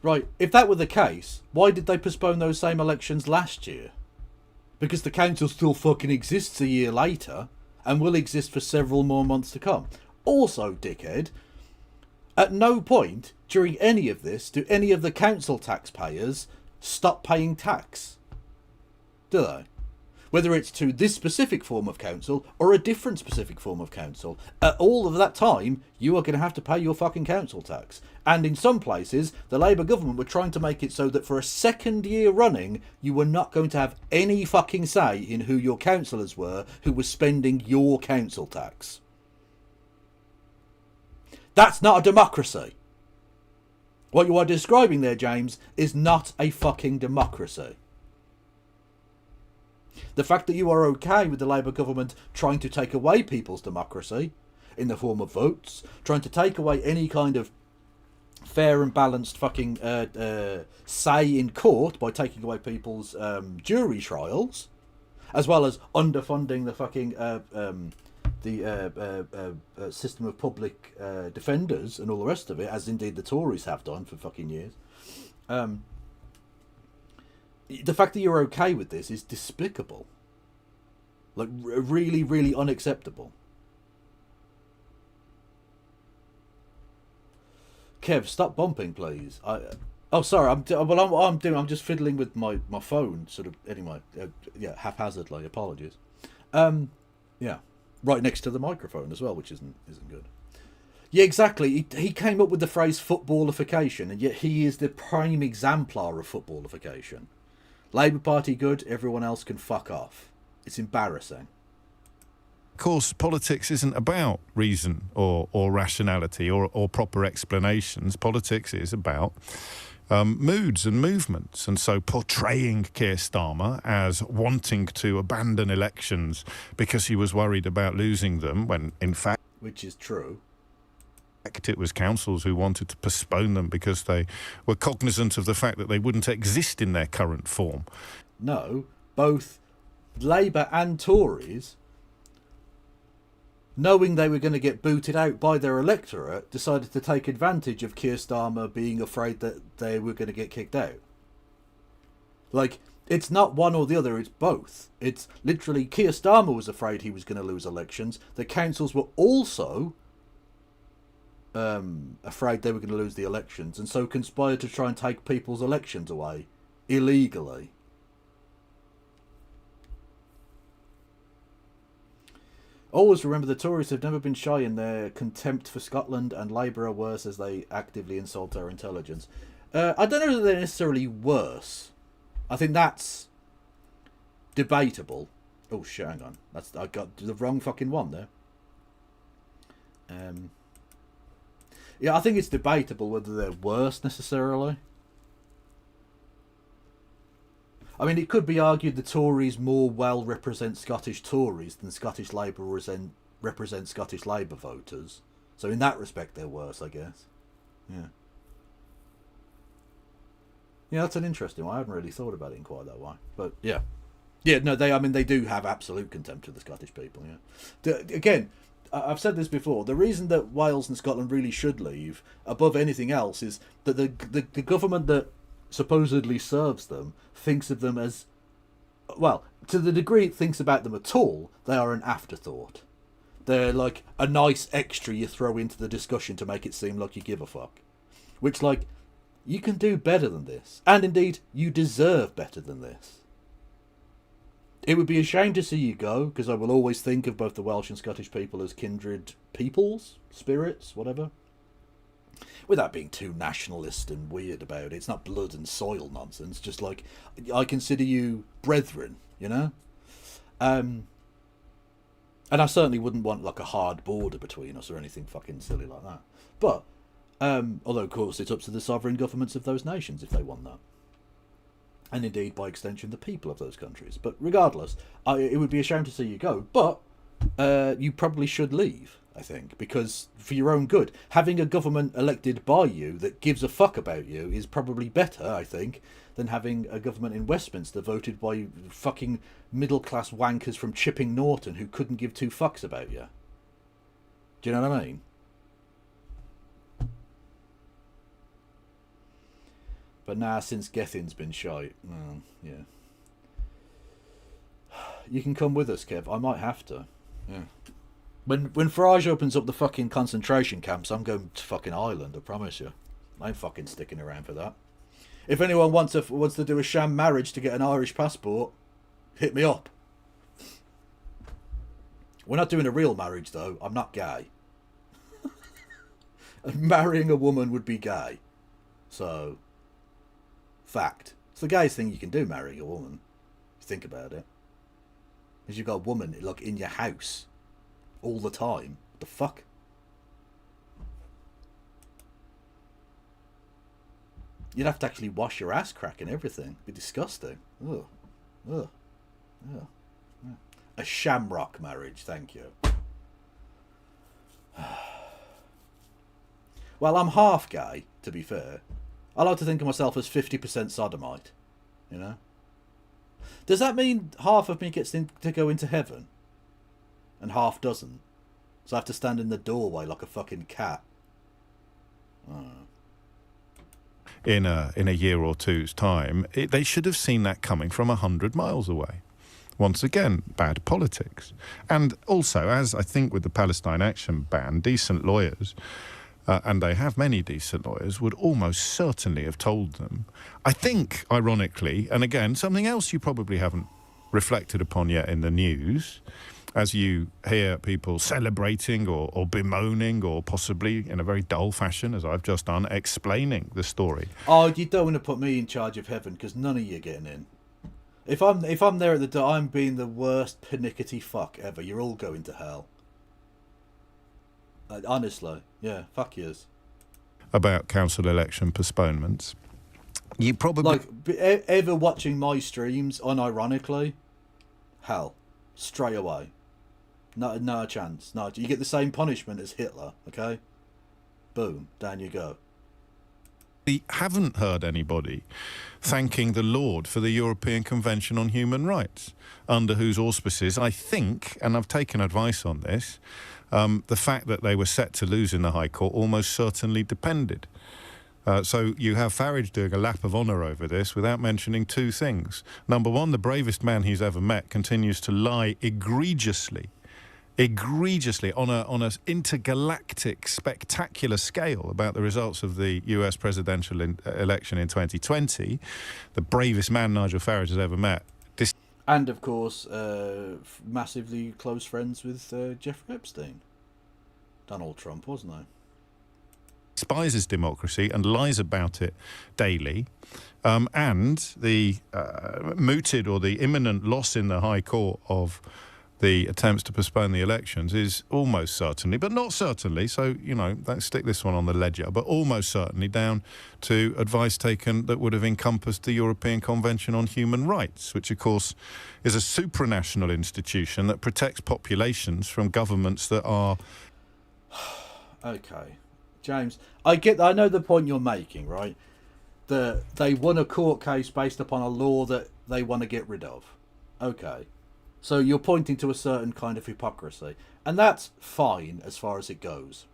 Right, if that were the case, why did they postpone those same elections last year? Because the council still fucking exists a year later and will exist for several more months to come. Also, dickhead, at no point during any of this do any of the council taxpayers stop paying tax. Do they? Whether it's to this specific form of council or a different specific form of council, at all of that time, you are going to have to pay your fucking council tax. And in some places, the Labour government were trying to make it so that for a second year running, you were not going to have any fucking say in who your councillors were who were spending your council tax. That's not a democracy. What you are describing there, James, is not a fucking democracy. The fact that you are okay with the Labour government trying to take away people's democracy in the form of votes, trying to take away any kind of fair and balanced fucking say in court by taking away people's jury trials, as well as underfunding the fucking system of public defenders and all the rest of it, as indeed the Tories have done for fucking years. The fact that you're okay with this is despicable. Like, really, really unacceptable. Kev, stop bumping, please. Sorry. I'm just fiddling with my phone, sort of. Anyway, haphazardly. Apologies. Yeah, right next to the microphone as well, which isn't good. Yeah, exactly. He came up with the phrase footballification, and yet he is the prime exemplar of footballification. Labour Party good, everyone else can fuck off. It's embarrassing. of course, politics isn't about reason or rationality or proper explanations. Politics is about moods and movements. And so portraying Keir Starmer as wanting to abandon elections because he was worried about losing them, when in fact... Which is true. It was councils who wanted to postpone them because they were cognizant of the fact that they wouldn't exist in their current form. No, both Labour and Tories, knowing they were going to get booted out by their electorate, decided to take advantage of Keir Starmer being afraid that they were going to get kicked out. Like, it's not one or the other, it's both. It's literally Keir Starmer was afraid he was going to lose elections. The councils were also afraid they were going to lose the elections, and so conspired to try and take people's elections away illegally. Always remember the Tories have never been shy in their contempt for Scotland, and Labour are worse as they actively insult our intelligence. I don't know that they're necessarily worse. I think that's debatable. Oh shit, hang on. I got the wrong fucking one there. Yeah, I think it's debatable whether they're worse necessarily. I mean, it could be argued the Tories more well represent Scottish Tories than Scottish Labour represent Scottish Labour voters. So in that respect, they're worse, I guess. Yeah. Yeah, that's an interesting one. I hadn't really thought about it in quite that way. But yeah. Yeah, no, they do have absolute contempt for the Scottish people, yeah. Again, I've said this before, the reason that Wales and Scotland really should leave, above anything else, is that the government that supposedly serves them thinks of them as, well, to the degree it thinks about them at all, they are an afterthought. They're like a nice extra you throw into the discussion to make it seem like you give a fuck. Which, like, you can do better than this. And indeed, you deserve better than this. It would be a shame to see you go, because I will always think of both the Welsh and Scottish people as kindred peoples, spirits, whatever. Without being too nationalist and weird about it. It's not blood and soil nonsense. Just like, I consider you brethren, you know? And I certainly wouldn't want like a hard border between us or anything fucking silly like that. But Although, of course, it's up to the sovereign governments of those nations if they want that. And indeed, by extension, the people of those countries. But regardless, it would be a shame to see you go. But you probably should leave, I think, because for your own good. Having a government elected by you that gives a fuck about you is probably better, I think, than having a government in Westminster voted by fucking middle-class wankers from Chipping Norton who couldn't give two fucks about you. Do you know what I mean? But now, since Gethin's been shite, well, yeah. You can come with us, Kev. I might have to. Yeah. When Farage opens up the fucking concentration camps, I'm going to fucking Ireland, I promise you. I ain't fucking sticking around for that. If anyone wants to do a sham marriage to get an Irish passport, hit me up. We're not doing a real marriage, though. I'm not gay. Marrying a woman would be gay. So... fact. It's the gayest thing you can do, marrying a woman. If you think about it. Because you've got a woman, like, in your house. All the time. What the fuck? You'd have to actually wash your ass crack and everything. It'd be disgusting. Ugh. Ugh. Ugh. A shamrock marriage, thank you. Well, I'm half gay, to be fair. I like to think of myself as 50% sodomite, you know? Does that mean half of me gets to go into heaven? And half doesn't? So I have to stand in the doorway like a fucking cat? In a year or two's time, they should have seen that coming from 100 miles away. Once again, bad politics. And also, as I think with the Palestine Action Ban, decent lawyers... and they have many decent lawyers, would almost certainly have told them. I think, ironically, and again, something else you probably haven't reflected upon yet in the news, as you hear people celebrating or bemoaning or possibly, in a very dull fashion, as I've just done, explaining the story. Oh, you don't want to put me in charge of heaven, because none of you are getting in. If I'm there at the door, I'm being the worst pernickety fuck ever. You're all going to hell. Honestly, yeah, fuck yous. About council election postponements. You probably... Like, ever watching my streams, unironically, hell, straight away. No chance. No, you get the same punishment as Hitler, okay? Boom, down you go. We haven't heard anybody thanking the Lord for the European Convention on Human Rights, under whose auspices, I think, and I've taken advice on this, the fact that they were set to lose in the High Court almost certainly depended. So you have Farage doing a lap of honour over this without mentioning two things. Number one, the bravest man he's ever met continues to lie egregiously on an intergalactic, spectacular scale about the results of the US presidential election in 2020. The bravest man Nigel Farage has ever met. And, of course, massively close friends with Jeffrey Epstein. Donald Trump, wasn't I? Despises democracy and lies about it daily. And the mooted or the imminent loss in the High Court of the attempts to postpone the elections is almost certainly, but not certainly, so, you know, don't stick this one on the ledger, but almost certainly down to advice taken that would have encompassed the European Convention on Human Rights, which, of course, is a supranational institution that protects populations from governments that are... Okay. James, I know the point you're making, right? They won a court case based upon a law that they want to get rid of. Okay. So you're pointing to a certain kind of hypocrisy. And that's fine as far as it goes.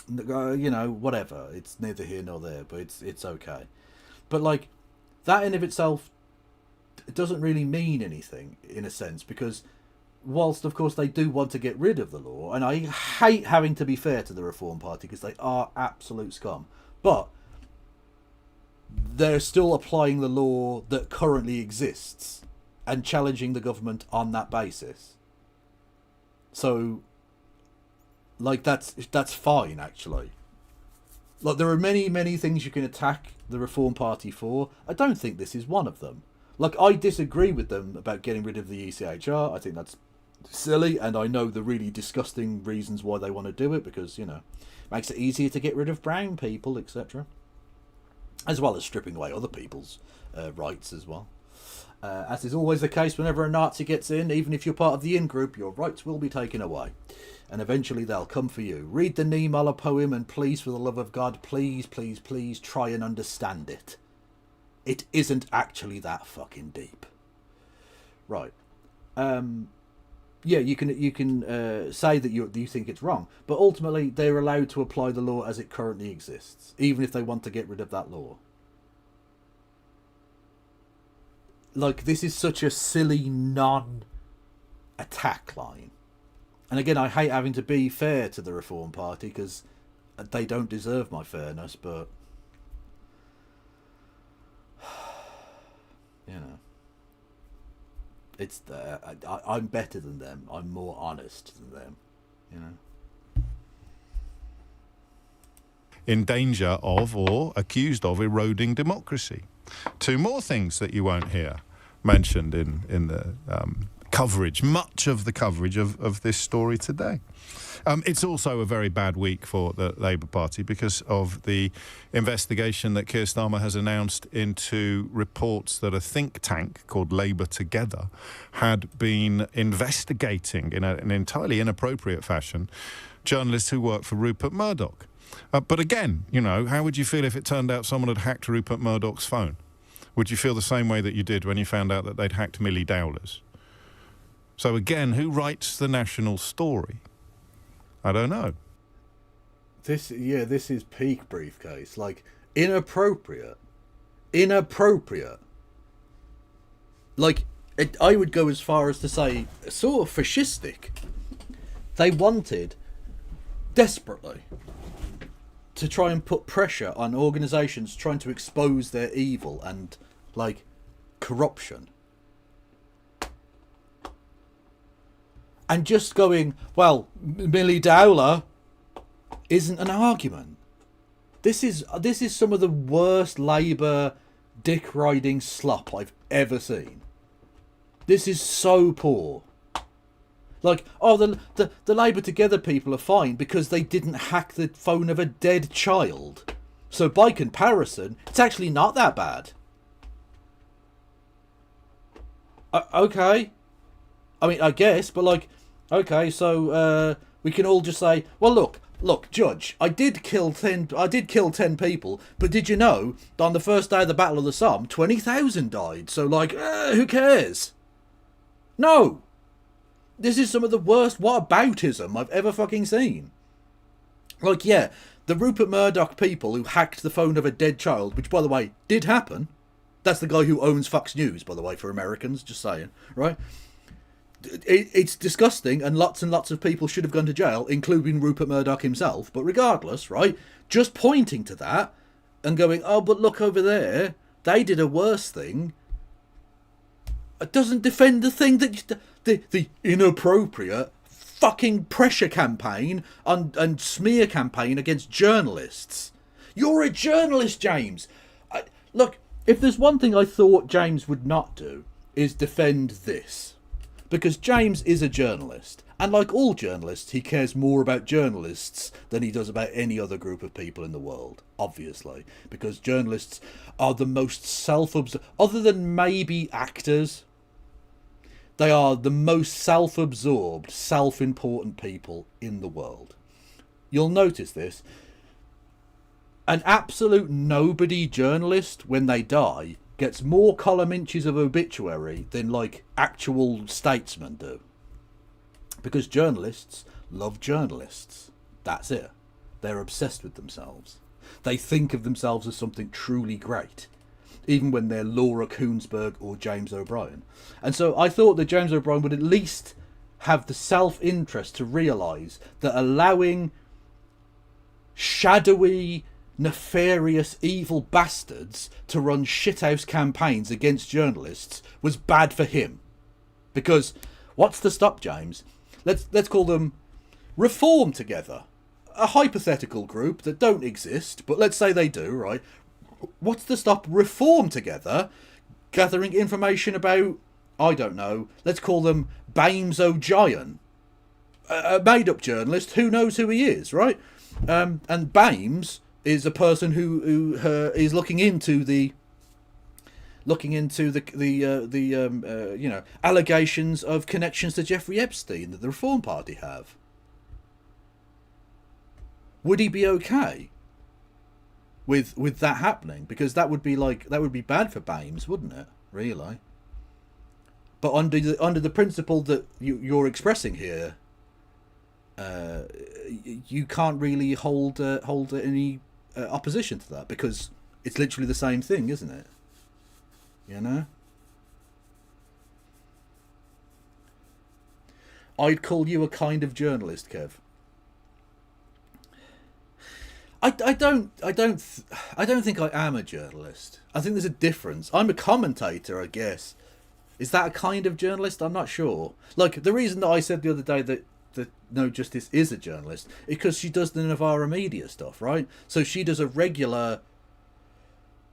You know, whatever. It's neither here nor there, but it's okay. But, like, that in of itself doesn't really mean anything, in a sense, because whilst, of course, they do want to get rid of the law, and I hate having to be fair to the Reform Party because they are absolute scum, but they're still applying the law that currently exists and challenging the government on that basis. So, like, that's fine, actually. Like, there are many, many things you can attack the Reform Party for. I don't think this is one of them. Like, I disagree with them about getting rid of the ECHR. I think that's silly, and I know the really disgusting reasons why they want to do it, because, you know, makes it easier to get rid of brown people, etc. As well as stripping away other people's rights as well. As is always the case whenever a Nazi gets in, even if you're part of the in-group, your rights will be taken away. And eventually they'll come for you. Read the Niemöller poem, and please, for the love of God, please, please, please try and understand it. It isn't actually that fucking deep. Right. Yeah, you can say that you think it's wrong, but ultimately they're allowed to apply the law as it currently exists, even if they want to get rid of that law. Like, this is such a silly non-attack line. And again, I hate having to be fair to the Reform Party, because they don't deserve my fairness, but, you know, it's there. I'm better than them. I'm more honest than them, you know. In danger of, or accused of, eroding democracy. Two more things that you won't hear mentioned in the coverage, much of the coverage of this story today. It's also a very bad week for the Labour Party because of the investigation that Keir Starmer has announced into reports that a think tank called Labour Together had been investigating in an entirely inappropriate fashion journalists who work for Rupert Murdoch. But again, you know, how would you feel if it turned out someone had hacked Rupert Murdoch's phone? Would you feel the same way that you did when you found out that they'd hacked Millie Dowler's? So again, who writes the national story? I don't know. This is peak briefcase. Like, inappropriate. Like, I would go as far as to say, sort of fascistic. They wanted, desperately, to try and put pressure on organisations trying to expose their evil and, like, corruption. And just going, well, Millie Dowler isn't an argument. This is some of the worst Labour dick riding slop I've ever seen. This is so poor. Like, oh, the Labour Together people are fine because they didn't hack the phone of a dead child. So by comparison, it's actually not that bad. Okay. I mean, I guess, but like, okay, so we can all just say, well, look, Judge, I did kill 10 people, but did you know that on the first day of the Battle of the Somme, 20,000 died? So, like, who cares? No. This is some of the worst whataboutism I've ever fucking seen. Like, yeah, the Rupert Murdoch people who hacked the phone of a dead child, which, by the way, did happen. That's the guy who owns Fox News, by the way, for Americans, just saying, right? It's disgusting, and lots of people should have gone to jail, including Rupert Murdoch himself. But regardless, right, just pointing to that and going, oh, but look over there, they did a worse thing. It doesn't defend the thing that the inappropriate fucking pressure campaign and smear campaign against journalists. You're a journalist, James. Look, if there's one thing I thought James would not do, is defend this. Because James is a journalist, and like all journalists, he cares more about journalists than he does about any other group of people in the world, obviously. Because journalists are the most self-absorbed, other than maybe actors, they are the most self-absorbed, self-important people in the world. You'll notice this. An absolute nobody journalist, when they die, gets more column inches of obituary than, like, actual statesmen do. Because journalists love journalists. That's it. They're obsessed with themselves. They think of themselves as something truly great, even when they're Laura Koonsberg or James O'Brien. And so I thought that James O'Brien would at least have the self-interest to realise that allowing shadowy, nefarious, evil bastards to run shithouse campaigns against journalists was bad for him. Because what's to stop, James? Let's call them Reform Together. A hypothetical group that don't exist, but let's say they do, right? What's to stop Reform Together gathering information about I don't know, let's call them Bames O'Giant, a made-up journalist. Who knows who he is, right? And Bames is a person who is looking into the allegations of connections to Jeffrey Epstein that the Reform Party have. Would he be okay with that happening? Because that would be bad for Bames, wouldn't it? Really. But under the principle that you're expressing here, you can't really hold any opposition to that, because it's literally the same thing, isn't it? You know? I'd call you a kind of journalist, Kev. I don't think I am a journalist. I think there's a difference. I'm a commentator, I guess. Is that a kind of journalist? I'm not sure. Like, the reason that I said the other day that No Justice is a journalist is because she does the Novara Media stuff, right? So she does a regular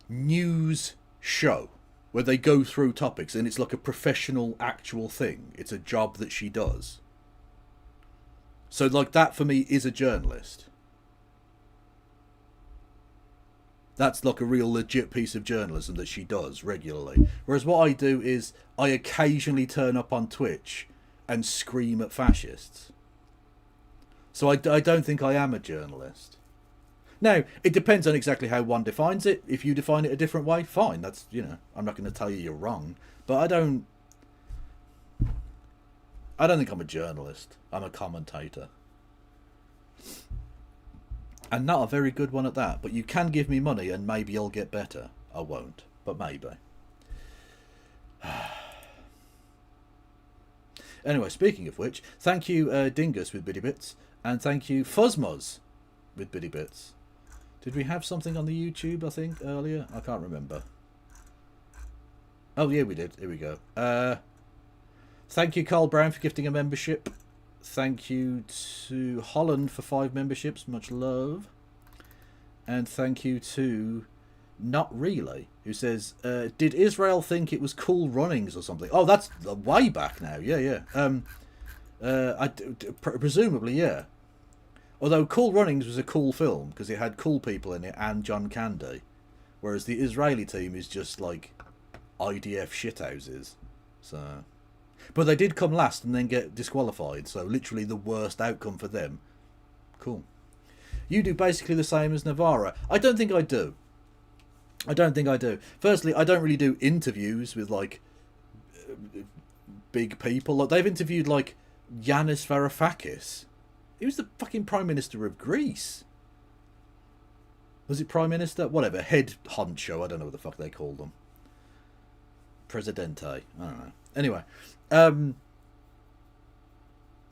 news show where they go through topics, and it's like a professional, actual thing. It's a job that she does. So, like, that for me is a journalist. That's like a real legit piece of journalism that she does regularly. Whereas what I do is I occasionally turn up on Twitch and scream at fascists. So I don't think I am a journalist. Now, it depends on exactly how one defines it. If you define it a different way, fine. That's, I'm not going to tell you you're wrong. But I don't think I'm a journalist. I'm a commentator. And not a very good one at that. But you can give me money and maybe I'll get better. I won't, but maybe. Anyway, speaking of which, thank you Dingus with Biddy Bits. And thank you Fuzzmoz with Biddy Bits. Did we have something on the YouTube, I think, earlier? I can't remember. Oh, yeah, we did. Here we go. Thank you, Carl Brown, for gifting a membership. Thank you to Holland for 5 memberships. Much love. And thank you to Not Really, who says, did Israel think it was Cool Runnings or something? Oh, that's way back now. Yeah. Presumably, yeah. Although Cool Runnings was a cool film because it had cool people in it and John Candy, whereas the Israeli team is just like IDF shithouses. So, but they did come last and then get disqualified. So literally the worst outcome for them. Cool. You do basically the same as Navarra. I don't think I do. Firstly, I don't really do interviews with like big people. Like they've interviewed like Yanis Varoufakis. He was the fucking Prime Minister of Greece. Was it Prime Minister? Whatever. Head honcho. I don't know what the fuck they call them. Presidente. I don't know. Anyway. And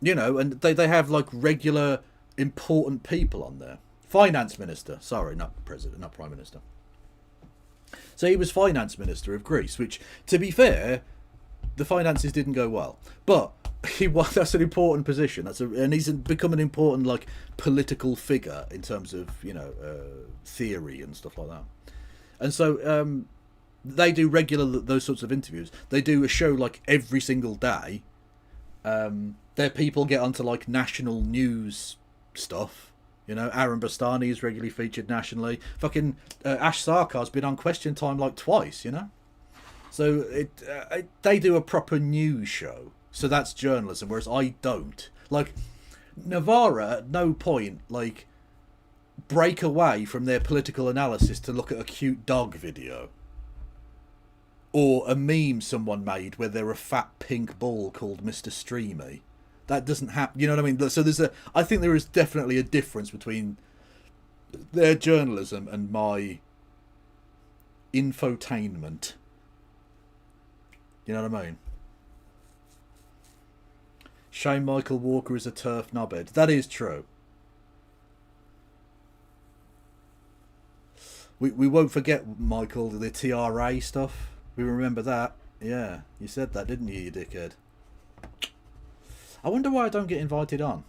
they have like regular important people on there. Finance Minister. Sorry, not President, not Prime Minister. So he was Finance Minister of Greece, which, to be fair, the finances didn't go well. But that's an important position. And he's become an important like political figure in terms of theory and stuff like that. And so they do those sorts of interviews. They do a show like every single day. Their people get onto like national news stuff. Aaron Bastani is regularly featured nationally. Fucking Ash Sarkar's been on Question Time like twice. So they do a proper news show. So that's journalism, whereas I don't. Like, Navarra at no point, like, break away from their political analysis to look at a cute dog video. Or a meme someone made where they're a fat pink ball called Mr. Streamy. That doesn't happen, you know what I mean? So I think there is definitely a difference between their journalism and my infotainment. You know what I mean? Shane Michael Walker is a turf knobhead. That is true. We won't forget, Michael, the TRA stuff. We remember that. Yeah, you said that, didn't you, you dickhead? I wonder why I don't get invited on.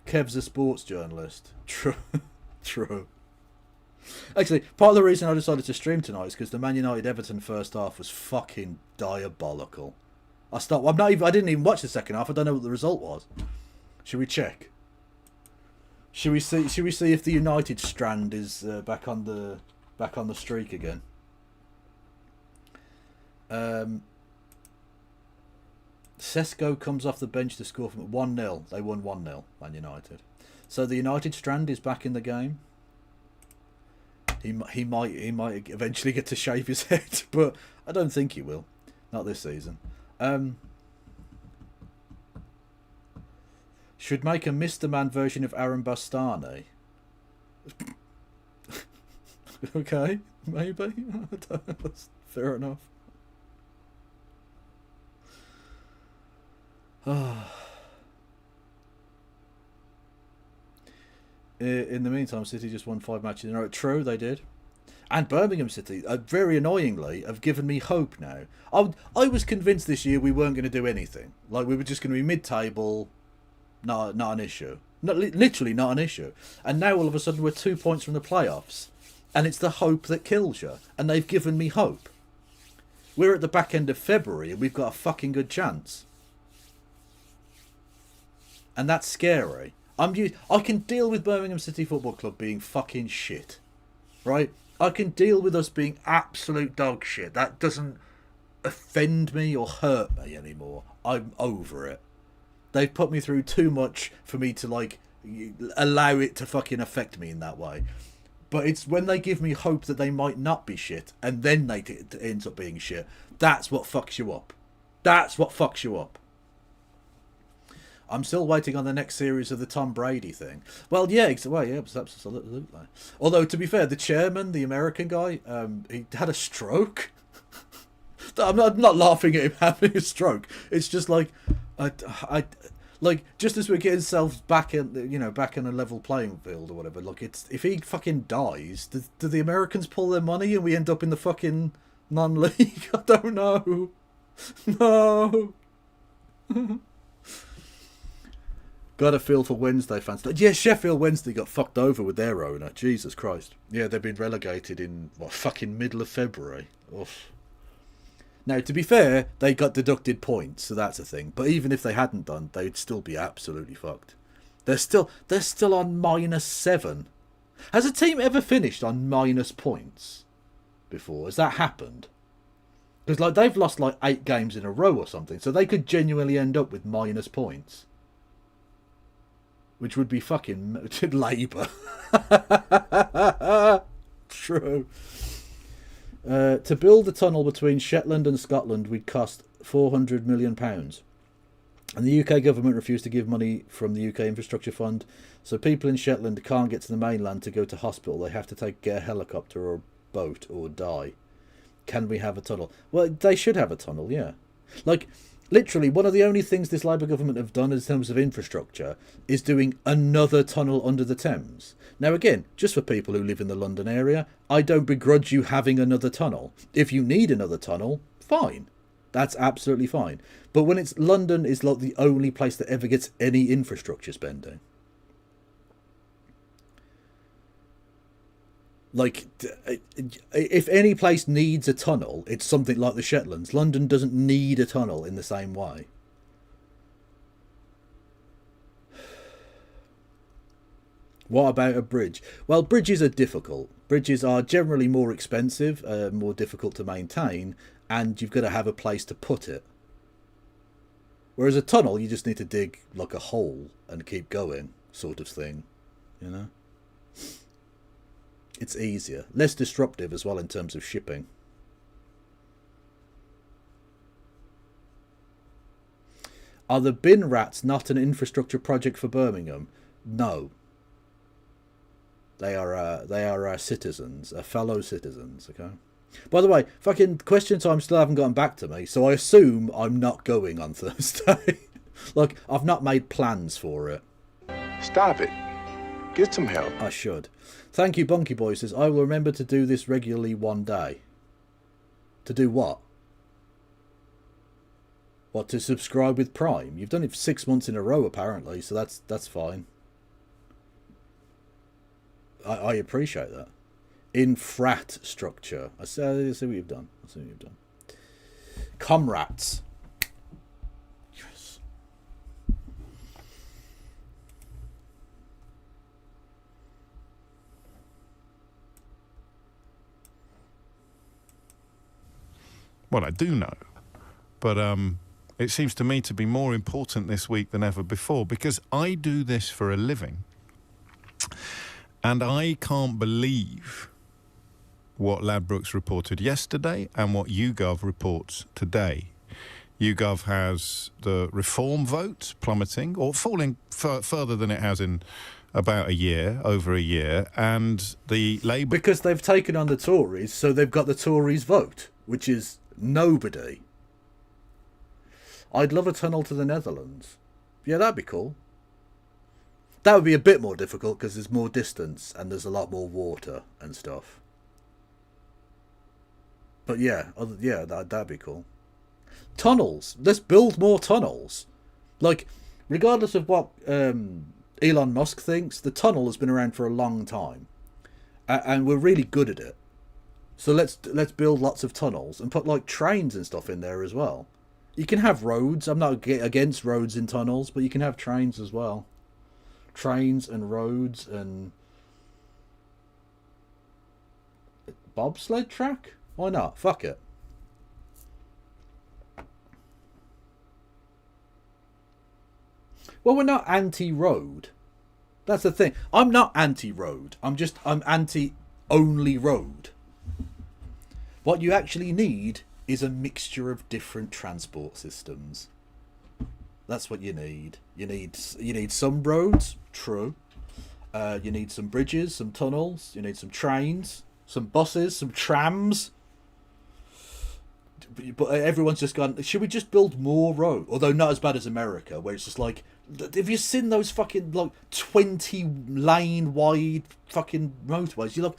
Kev's a sports journalist. True. True. Actually, part of the reason I decided to stream tonight is because the Man United Everton first half was fucking diabolical. I didn't even watch the second half. I don't know what the result was. Should we check? Should we see if the United strand is back on the streak again? Sesko comes off the bench to score from 1-0. They won 1-0, Man United. So the United strand is back in the game. He might eventually get to shave his head, but I don't think he will. Not this season. Should make a Mr. Man version of Aaron Bastani. Okay, maybe. That's fair enough. In the meantime, City just won 5 matches in a row. True, they did. And Birmingham City, very annoyingly, have given me hope now. I was convinced this year we weren't going to do anything. Like, we were just going to be mid-table, not an issue. Literally not an issue. And now, all of a sudden, we're 2 points from the playoffs. And it's the hope that kills you. And they've given me hope. We're at the back end of February, and we've got a fucking good chance. And that's scary. I can deal with Birmingham City Football Club being fucking shit. Right? I can deal with us being absolute dog shit. That doesn't offend me or hurt me anymore. I'm over it. They've put me through too much for me to, like, allow it to fucking affect me in that way. But it's when they give me hope that they might not be shit, and then they ends up being shit. That's what fucks you up. That's what fucks you up. I'm still waiting on the next series of the Tom Brady thing. Well, yeah, absolutely. Although, to be fair, the chairman, the American guy, he had a stroke. I'm not laughing at him having a stroke. It's just like, like, just as we're getting ourselves back in a level playing field or whatever. Look, if he fucking dies, do the Americans pull their money and we end up in the fucking non-league? I don't know. No. Got a feel for Wednesday fans. Yeah, Sheffield Wednesday got fucked over with their owner. Jesus Christ. Yeah, they've been relegated in, fucking middle of February. Oof. Now, to be fair, they got deducted points, so that's a thing. But even if they hadn't done, they'd still be absolutely fucked. They're still on -7. Has a team ever finished on minus points before? Has that happened? Because, like, they've lost, like, 8 games in a row or something, so they could genuinely end up with minus points. Which would be fucking Labour. True. To build a tunnel between Shetland and Scotland would cost £400 million. And the UK government refused to give money from the UK Infrastructure Fund. So people in Shetland can't get to the mainland to go to hospital. They have to get a helicopter or a boat or die. Can we have a tunnel? Well, they should have a tunnel, yeah. Like, literally, one of the only things this Labour government have done in terms of infrastructure is doing another tunnel under the Thames. Now, again, just for people who live in the London area, I don't begrudge you having another tunnel. If you need another tunnel, fine. That's absolutely fine. But when it's London is like the only place that ever gets any infrastructure spending. Like, if any place needs a tunnel, it's something like the Shetlands. London doesn't need a tunnel in the same way. What about a bridge? Well, bridges are difficult. Bridges are generally more expensive, more difficult to maintain, and you've got to have a place to put it. Whereas a tunnel, you just need to dig like a hole and keep going, sort of thing, you know? It's easier. Less disruptive as well in terms of shipping. Are the bin rats not an infrastructure project for Birmingham? No. They are citizens, fellow citizens, okay? By the way, fucking question time still haven't gotten back to me, so I assume I'm not going on Thursday. Like, I've not made plans for it. Stop it. Get some help. I should. Thank you, Bunky Boy says, I will remember to do this regularly one day. To do what? What, to subscribe with Prime? You've done it for 6 months in a row, apparently, so that's fine. I appreciate that. Infrastructure. I see what you've done. I see what you've done. Comrades. Yes. Well, I do know, but it seems to me to be more important this week than ever before, because I do this for a living, and I can't believe what Ladbrokes reported yesterday and what YouGov reports today. YouGov has the reform vote plummeting, or falling further than it has in about over a year, and the Labour... Because they've taken on the Tories, so they've got the Tories vote, which is nobody. I'd love a tunnel to the Netherlands. Yeah, that'd be cool. That would be a bit more difficult because there's more distance and there's a lot more water and stuff. But yeah, that'd be cool. Tunnels. Let's build more tunnels. Like, regardless of what Elon Musk thinks, the tunnel has been around for a long time, and we're really good at it. So let's build lots of tunnels and put like trains and stuff in there as well. You can have roads. I'm not against roads in tunnels, but you can have trains as well. Trains and roads and bobsled track. Why not? Fuck it. Well, we're not anti-road. That's the thing. I'm not anti-road. I'm anti-only road. What you actually need is a mixture of different transport systems. That's what you need. You need some roads, true. You need some bridges, some tunnels. You need some trains, some buses, some trams. But everyone's just gone, should we just build more road? Although not as bad as America, where it's just like, have you seen those fucking like 20 lane wide fucking motorways? You're like,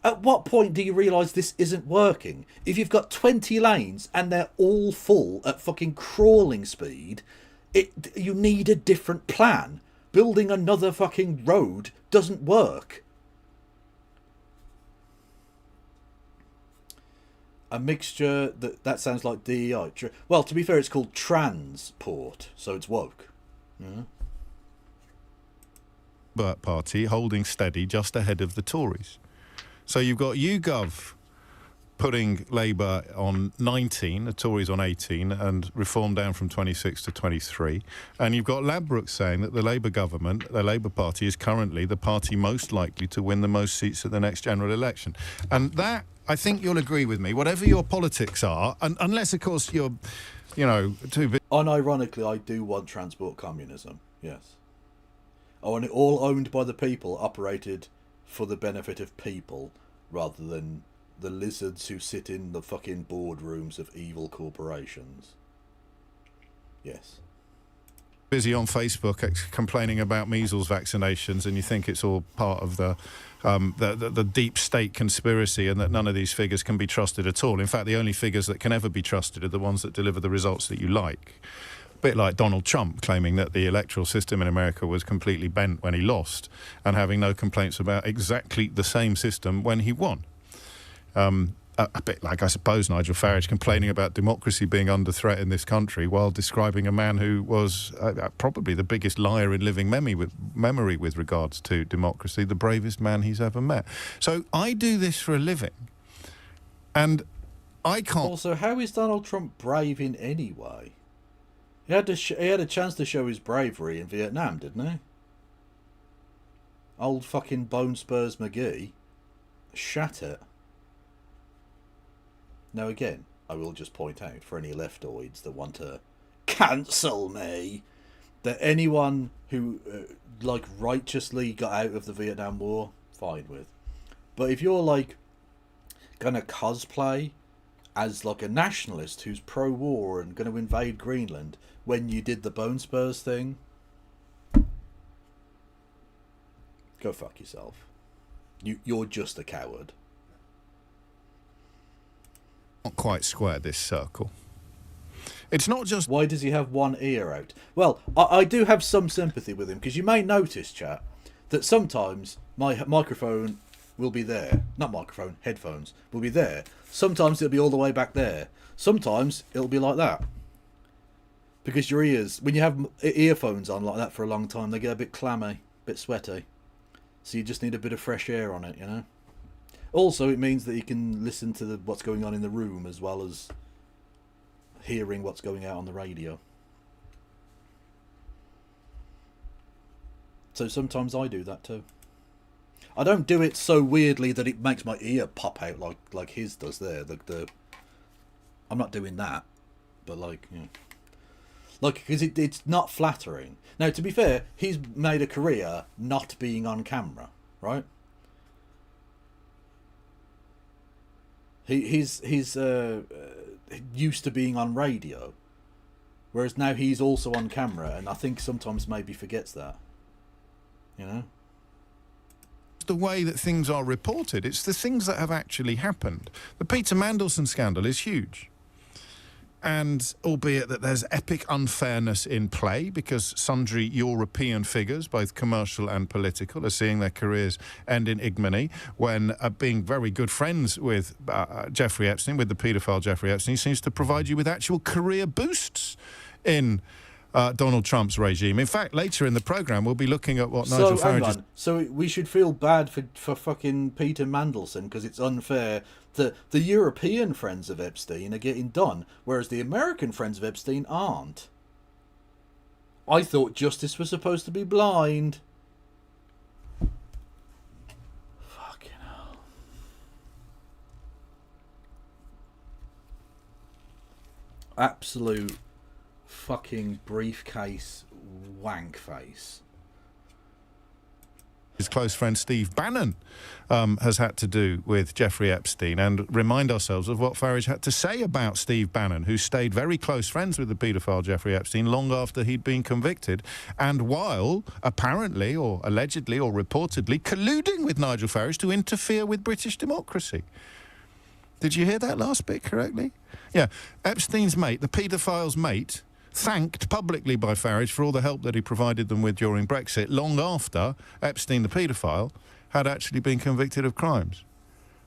at what point do you realise this isn't working? If you've got 20 lanes and they're all full at fucking crawling speed, you need a different plan. Building another fucking road doesn't work. A mixture, that sounds like DEI. Well, to be fair, it's called transport, so it's woke. Yeah. But party holding steady just ahead of the Tories. So you've got YouGov putting Labour on 19, the Tories on 18, and Reform down from 26 to 23. And you've got Ladbrokes saying that the Labour government, the Labour Party, is currently the party most likely to win the most seats at the next general election. And that, I think you'll agree with me, whatever your politics are, and unless, of course, you're, too big... Unironically, I do want transport communism, yes. I want it all owned by the people, operated for the benefit of people, rather than the lizards who sit in the fucking boardrooms of evil corporations. Yes. Busy on Facebook complaining about measles vaccinations, and you think it's all part of the deep state conspiracy, and that none of these figures can be trusted at all. In fact, the only figures that can ever be trusted are the ones that deliver the results that you like. A bit like Donald Trump claiming that the electoral system in America was completely bent when he lost, and having no complaints about exactly the same system when he won. A bit like, I suppose, Nigel Farage complaining about democracy being under threat in this country while describing a man who was probably the biggest liar in living memory with regards to democracy, the bravest man he's ever met. So I do this for a living, and I can't... Also, how is Donald Trump brave in any way? He had a chance to show his bravery in Vietnam, didn't he? Old fucking Bone Spurs McGee shat it. Now again, I will just point out for any leftoids that want to cancel me, that anyone who righteously got out of the Vietnam War, fine with. But if you're like gonna cosplay as like a nationalist who's pro-war and gonna invade Greenland when you did the Bone Spurs thing, go fuck yourself. You're just a coward. Not quite square this circle. It's not just... Why does he have one ear out? Well, I do have some sympathy with him, because you may notice, chat, that sometimes my microphone will be there. Not microphone, headphones will be there. Sometimes it'll be all the way back there. Sometimes it'll be like that. Because your ears, when you have earphones on like that for a long time, they get a bit clammy, a bit sweaty. So you just need a bit of fresh air on it, you know. Also, it means that you can listen to what's going on in the room as well as hearing what's going out on the radio. So sometimes I do that too. I don't do it so weirdly that it makes my ear pop out like his does there. I'm not doing that, but like, you know. Like, because it's not flattering. Now, to be fair, he's made a career not being on camera, right? He's used to being on radio, whereas now he's also on camera, and I think sometimes maybe forgets that. You know? The way that things are reported, it's the things that have actually happened. The Peter Mandelson scandal is huge. And albeit that there's epic unfairness in play because sundry European figures, both commercial and political, are seeing their careers end in ignominy when being very good friends with Jeffrey Epstein, with the paedophile Jeffrey Epstein, seems to provide you with actual career boosts in Donald Trump's regime. In fact, later in the programme, we'll be looking at what Nigel Farage... So we should feel bad for fucking Peter Mandelson because it's unfair that the European friends of Epstein are getting done, whereas the American friends of Epstein aren't. I thought justice was supposed to be blind. Fucking hell. Absolute fucking briefcase wank face. His close friend Steve Bannon has had to do with Jeffrey Epstein, and remind ourselves of what Farage had to say about Steve Bannon, who stayed very close friends with the paedophile Jeffrey Epstein long after he'd been convicted, and while apparently or allegedly or reportedly colluding with Nigel Farage to interfere with British democracy. Did you hear that last bit correctly? Yeah, Epstein's mate, the paedophile's mate, thanked publicly by Farage for all the help that he provided them with during Brexit, long after Epstein, the paedophile, had actually been convicted of crimes.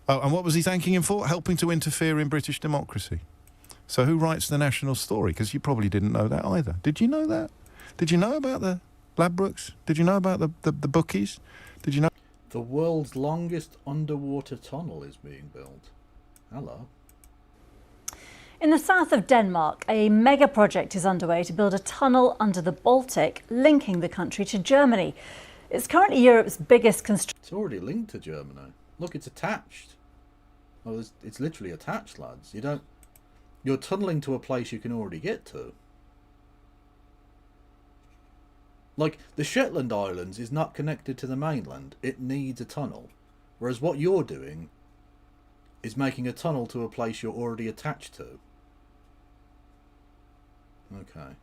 Oh, and what was he thanking him for? Helping to interfere in British democracy. So who writes the national story? Because you probably didn't know that either. Did you know that? Did you know about the Ladbrokes? Did you know about the bookies? Did you know... The world's longest underwater tunnel is being built. Hello. In the south of Denmark, a mega project is underway to build a tunnel under the Baltic, linking the country to Germany. It's currently Europe's biggest construction. It's already linked to Germany. Look, it's attached. Oh, it's literally attached, lads. You're tunnelling to a place you can already get to. Like, the Shetland Islands is not connected to the mainland. It needs a tunnel. Whereas what you're doing is making a tunnel to a place you're already attached to. Okay.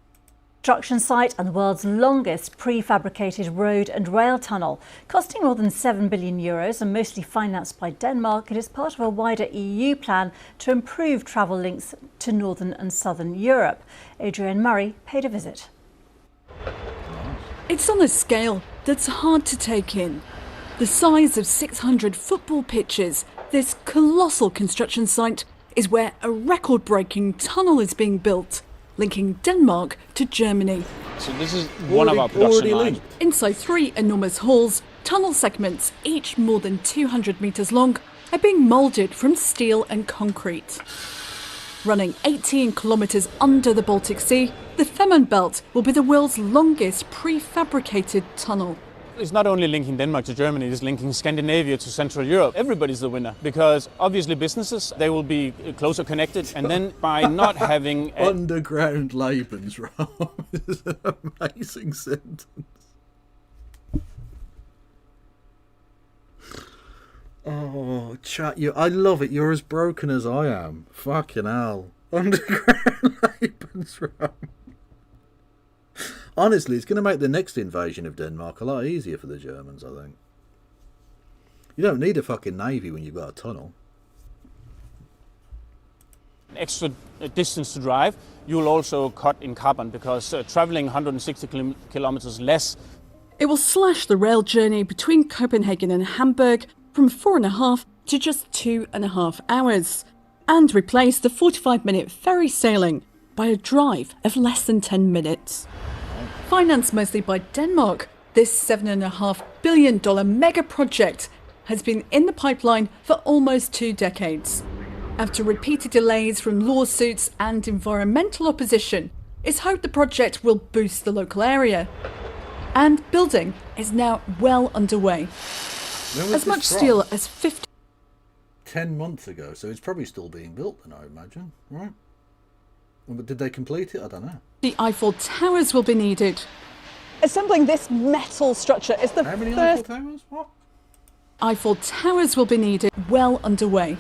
Construction site and the world's longest prefabricated road and rail tunnel. Costing more than €7 billion and mostly financed by Denmark, it is part of a wider EU plan to improve travel links to northern and southern Europe. Adrienne Murray paid a visit. It's on a scale that's hard to take in. The size of 600 football pitches, this colossal construction site is where a record-breaking tunnel is being built, linking Denmark to Germany. So this is one of our production lines. Inside 3 enormous halls, tunnel segments, each more than 200 metres long, are being moulded from steel and concrete. Running 18 kilometres under the Baltic Sea, the Fehmarn Belt will be the world's longest prefabricated tunnel. It's not only linking Denmark to Germany, it's linking Scandinavia to Central Europe. Everybody's the winner because obviously businesses, they will be closer connected, and then by not having... Underground Lebensraum is an amazing sentence. Oh, chat, I love it. You're as broken as I am. Fucking hell. Underground Lebensraum. Honestly, it's going to make the next invasion of Denmark a lot easier for the Germans, I think. You don't need a fucking navy when you've got a tunnel. Extra distance to drive, you will also cut in carbon because travelling 160 kilometres less. It will slash the rail journey between Copenhagen and Hamburg from from 4.5 to just 2.5 hours, and replace the 45-minute ferry sailing by a drive of less than 10 minutes. Financed mostly by Denmark, this $7.5 billion mega project has been in the pipeline for almost 2 decades. After repeated delays from lawsuits and environmental opposition, it's hoped the project will boost the local area. And building is now well underway. As much steel as 10 months ago, so it's probably still being built then, I imagine, right? But did they complete it? I don't know. The Eiffel Towers will be needed. Assembling this metal structure is the How many first... Eiffel Towers? What? Eiffel Towers will be needed, well underway.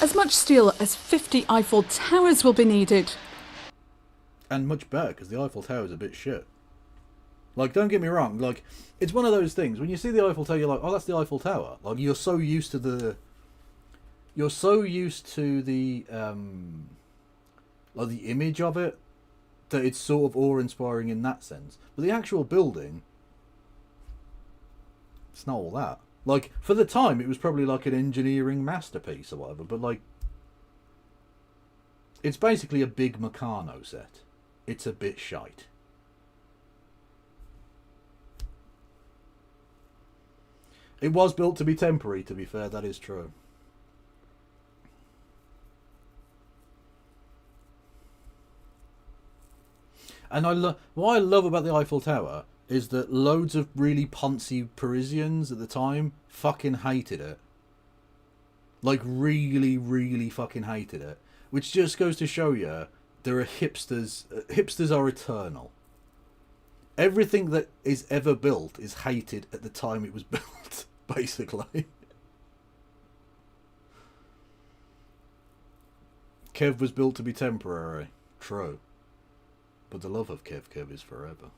As much steel as 50 Eiffel Towers will be needed. And much better, because the Eiffel Tower is a bit shit. Like, don't get me wrong, like, it's one of those things, when you see the Eiffel Tower, you're like, oh, that's the Eiffel Tower. Like, you're so used to the... like, the image of it, that it's sort of awe-inspiring in that sense. But the actual building, it's not all that. Like, for the time, it was probably like an engineering masterpiece or whatever, but like, it's basically a big Meccano set. It's a bit shite. It was built to be temporary, to be fair, that is true. And what I love about the Eiffel Tower is that loads of really poncy Parisians at the time fucking hated it. Like, really, really fucking hated it. Which just goes to show you, there are hipsters. Hipsters are eternal. Everything that is ever built is hated at the time it was built, basically. Kev was built to be temporary. True. But the love of Kev is forever.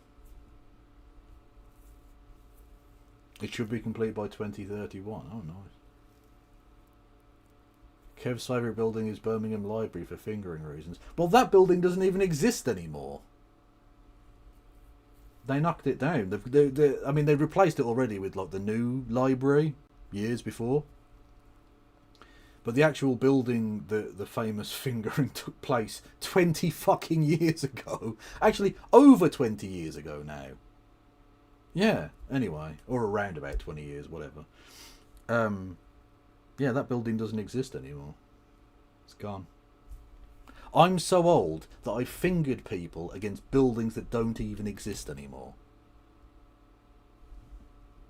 It should be complete by 2031. Oh, nice. Kev's favourite building is Birmingham Library for fingering reasons. Well, that building doesn't even exist anymore. They knocked it down. I mean, they replaced it already with like the new library years before. But the actual building, the famous fingering took place 20 fucking years ago. Actually, over 20 years ago now. Yeah, anyway. Or around about 20 years, whatever. Yeah, that building doesn't exist anymore. It's gone. I'm so old that I fingered people against buildings that don't even exist anymore.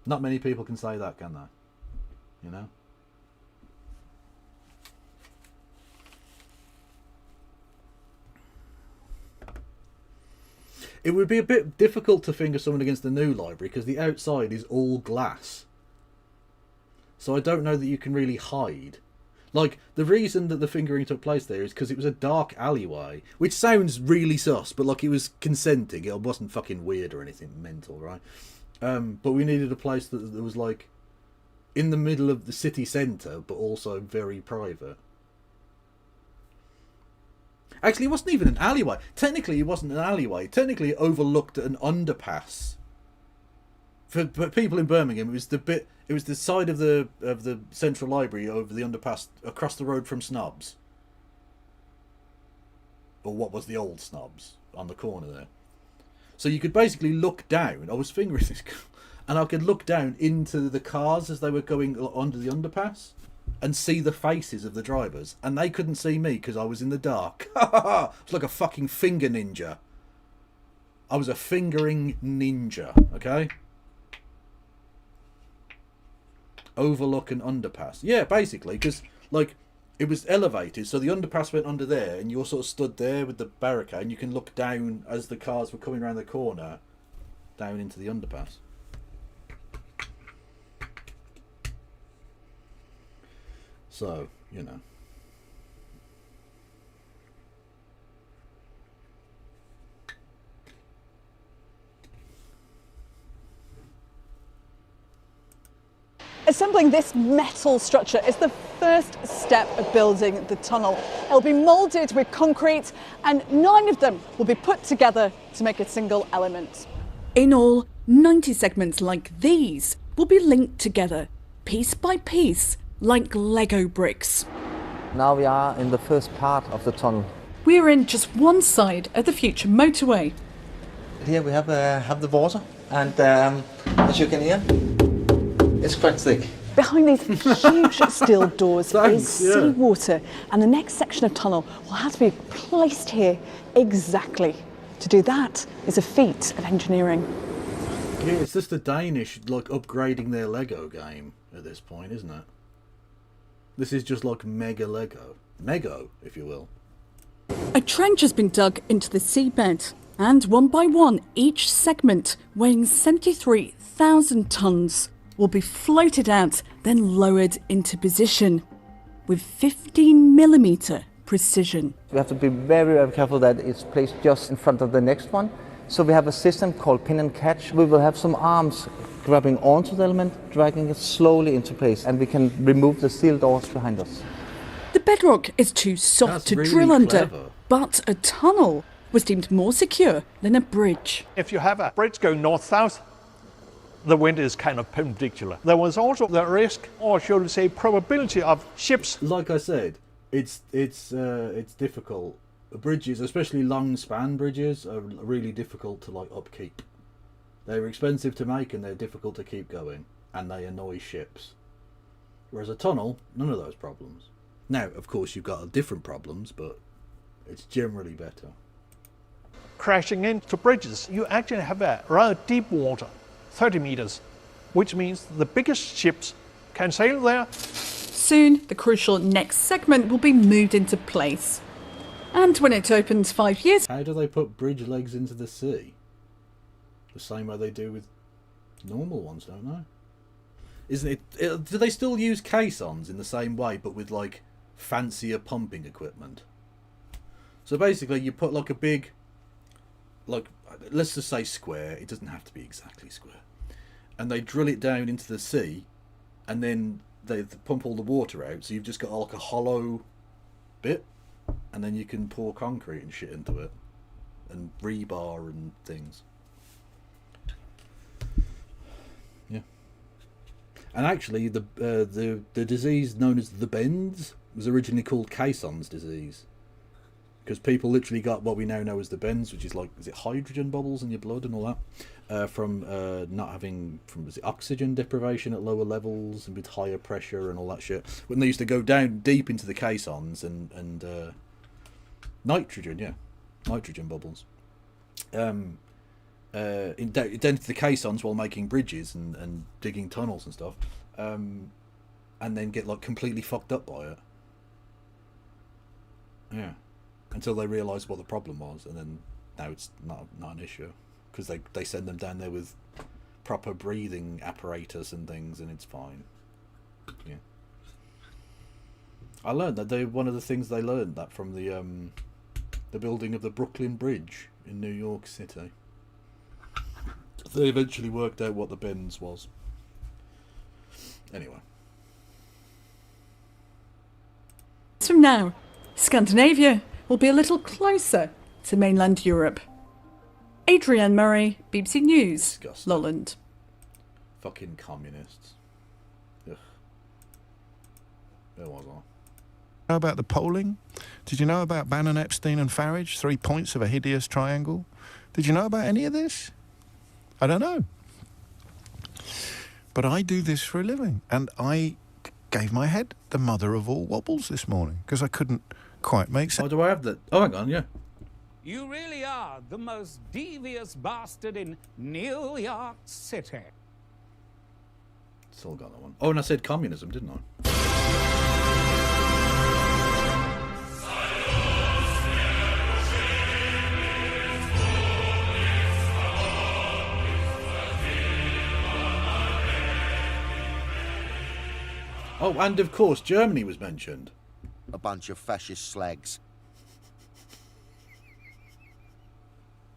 Not many people can say that, can they? You know? It would be a bit difficult to finger someone against the new library because the outside is all glass. So I don't know that you can really hide. Like, the reason that the fingering took place there is because it was a dark alleyway, which sounds really sus, but like it was consenting. It wasn't fucking weird or anything mental, right? But we needed a place that was like in the middle of the city centre, but also very private. Actually, it wasn't even an alleyway. Technically, it wasn't an alleyway. Technically, it overlooked an underpass. For people in Birmingham, it was the bit. It was the side of the central library over the underpass across the road from Snobs, or what was the old Snobs on the corner there. So you could basically look down. I was fingering this, and I could look down into the cars as they were going under the underpass. And see the faces of the drivers. And they couldn't see me because I was in the dark. I was like a fucking finger ninja. I was a fingering ninja, okay? Overlook an underpass. Yeah, basically, because, like, it was elevated, so the underpass went under there, and you all sort of stood there with the barricade, and you can look down as the cars were coming around the corner, down into the underpass. So, you know. Assembling this metal structure is the first step of building the tunnel. It'll be moulded with concrete, and 9 of them will be put together to make a single element. In all, 90 segments like these will be linked together, piece by piece, like Lego bricks. Now we are in the first part of the tunnel. We're in just one side of the future motorway. Here we have the water, and as you can hear, it's quite thick. Behind these huge steel doors is seawater, and the next section of tunnel will have to be placed here exactly. To do that is a feat of engineering. Yeah, it's just the Danish like upgrading their Lego game at this point, isn't it? This is just like mega Lego. Mego, if you will. A trench has been dug into the seabed, and one by one, each segment, weighing 73,000 tonnes, will be floated out, then lowered into position with 15mm precision. We have to be very, very careful that it's placed just in front of the next one. So we have a system called pin and catch. We will have some arms grabbing onto the element, dragging it slowly into place, and we can remove the steel doors behind us. The bedrock is too soft to drill under, but a tunnel was deemed more secure than a bridge. If you have a bridge going north-south, the wind is kind of perpendicular. There was also the risk, or should we say probability, of ships. Like I said, it's difficult. Bridges, especially long span bridges, are really difficult to like upkeep. They're expensive to make and they're difficult to keep going, and they annoy ships. Whereas a tunnel, none of those problems. Now, of course, you've got different problems, but it's generally better. Crashing into bridges, you actually have a rather deep water, 30 meters, which means the biggest ships can sail there. Soon, the crucial next segment will be moved into place. And when it opens 5 years... How do they put bridge legs into the sea? The same way they do with normal ones, don't they? Isn't it? Do they still use caissons in the same way, but with like fancier pumping equipment? So basically, you put like a big, like let's just say square. It doesn't have to be exactly square, and they drill it down into the sea, and then they pump all the water out. So you've just got like a hollow bit, and then you can pour concrete and shit into it, and rebar and things. Yeah. And actually, the disease known as the bends was originally called Caisson's disease, because people literally got what we now know as the bends, which is like, is it hydrogen bubbles in your blood and all that, from not having, was it oxygen deprivation at lower levels and with higher pressure and all that shit. When they used to go down deep into the caissons and nitrogen bubbles. Down into the caissons while making bridges and digging tunnels and stuff, and then get like completely fucked up by it. Yeah, until they realised what the problem was, and then now it's not an issue, because they send them down there with proper breathing apparatus and things, and it's fine. Yeah, I learned that one of the things they learned that from the building of the Brooklyn Bridge in New York City. They eventually worked out what the bends was. Anyway. From now, Scandinavia will be a little closer to mainland Europe. Adrienne Murray, BBC News, Disgusting. Lolland. Fucking communists. Ugh. Where was I? Know about the polling? Did you know about Bannon, Epstein and Farage? 3 points of a hideous triangle? Did you know about any of this? I don't know. But I do this for a living, and I gave my head the mother of all wobbles this morning because I couldn't quite make sense. Oh, do I have that? Oh, hang on, yeah. You really are the most devious bastard in New York City. Still got that one. Oh, and I said communism, didn't I? Oh, and of course, Germany was mentioned. A bunch of fascist slags.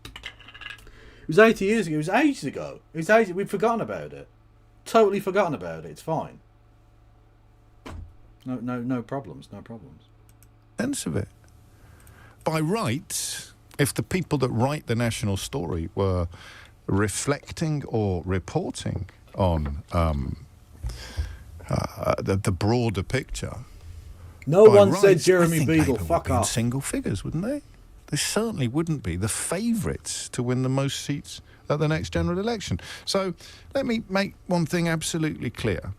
It was 80 years ago. It was ages ago. It was ages. We've forgotten about it. Totally forgotten about it. It's fine. No problems. No problems. Sense of it. By rights, if the people that write the national story were reflecting or reporting on the broader picture. No by one said rights, Jeremy I think Beadle, Labour would fuck be in off. single figures, wouldn't they? They certainly wouldn't be the favourites to win the most seats at the next general election. So let me make one thing absolutely clear.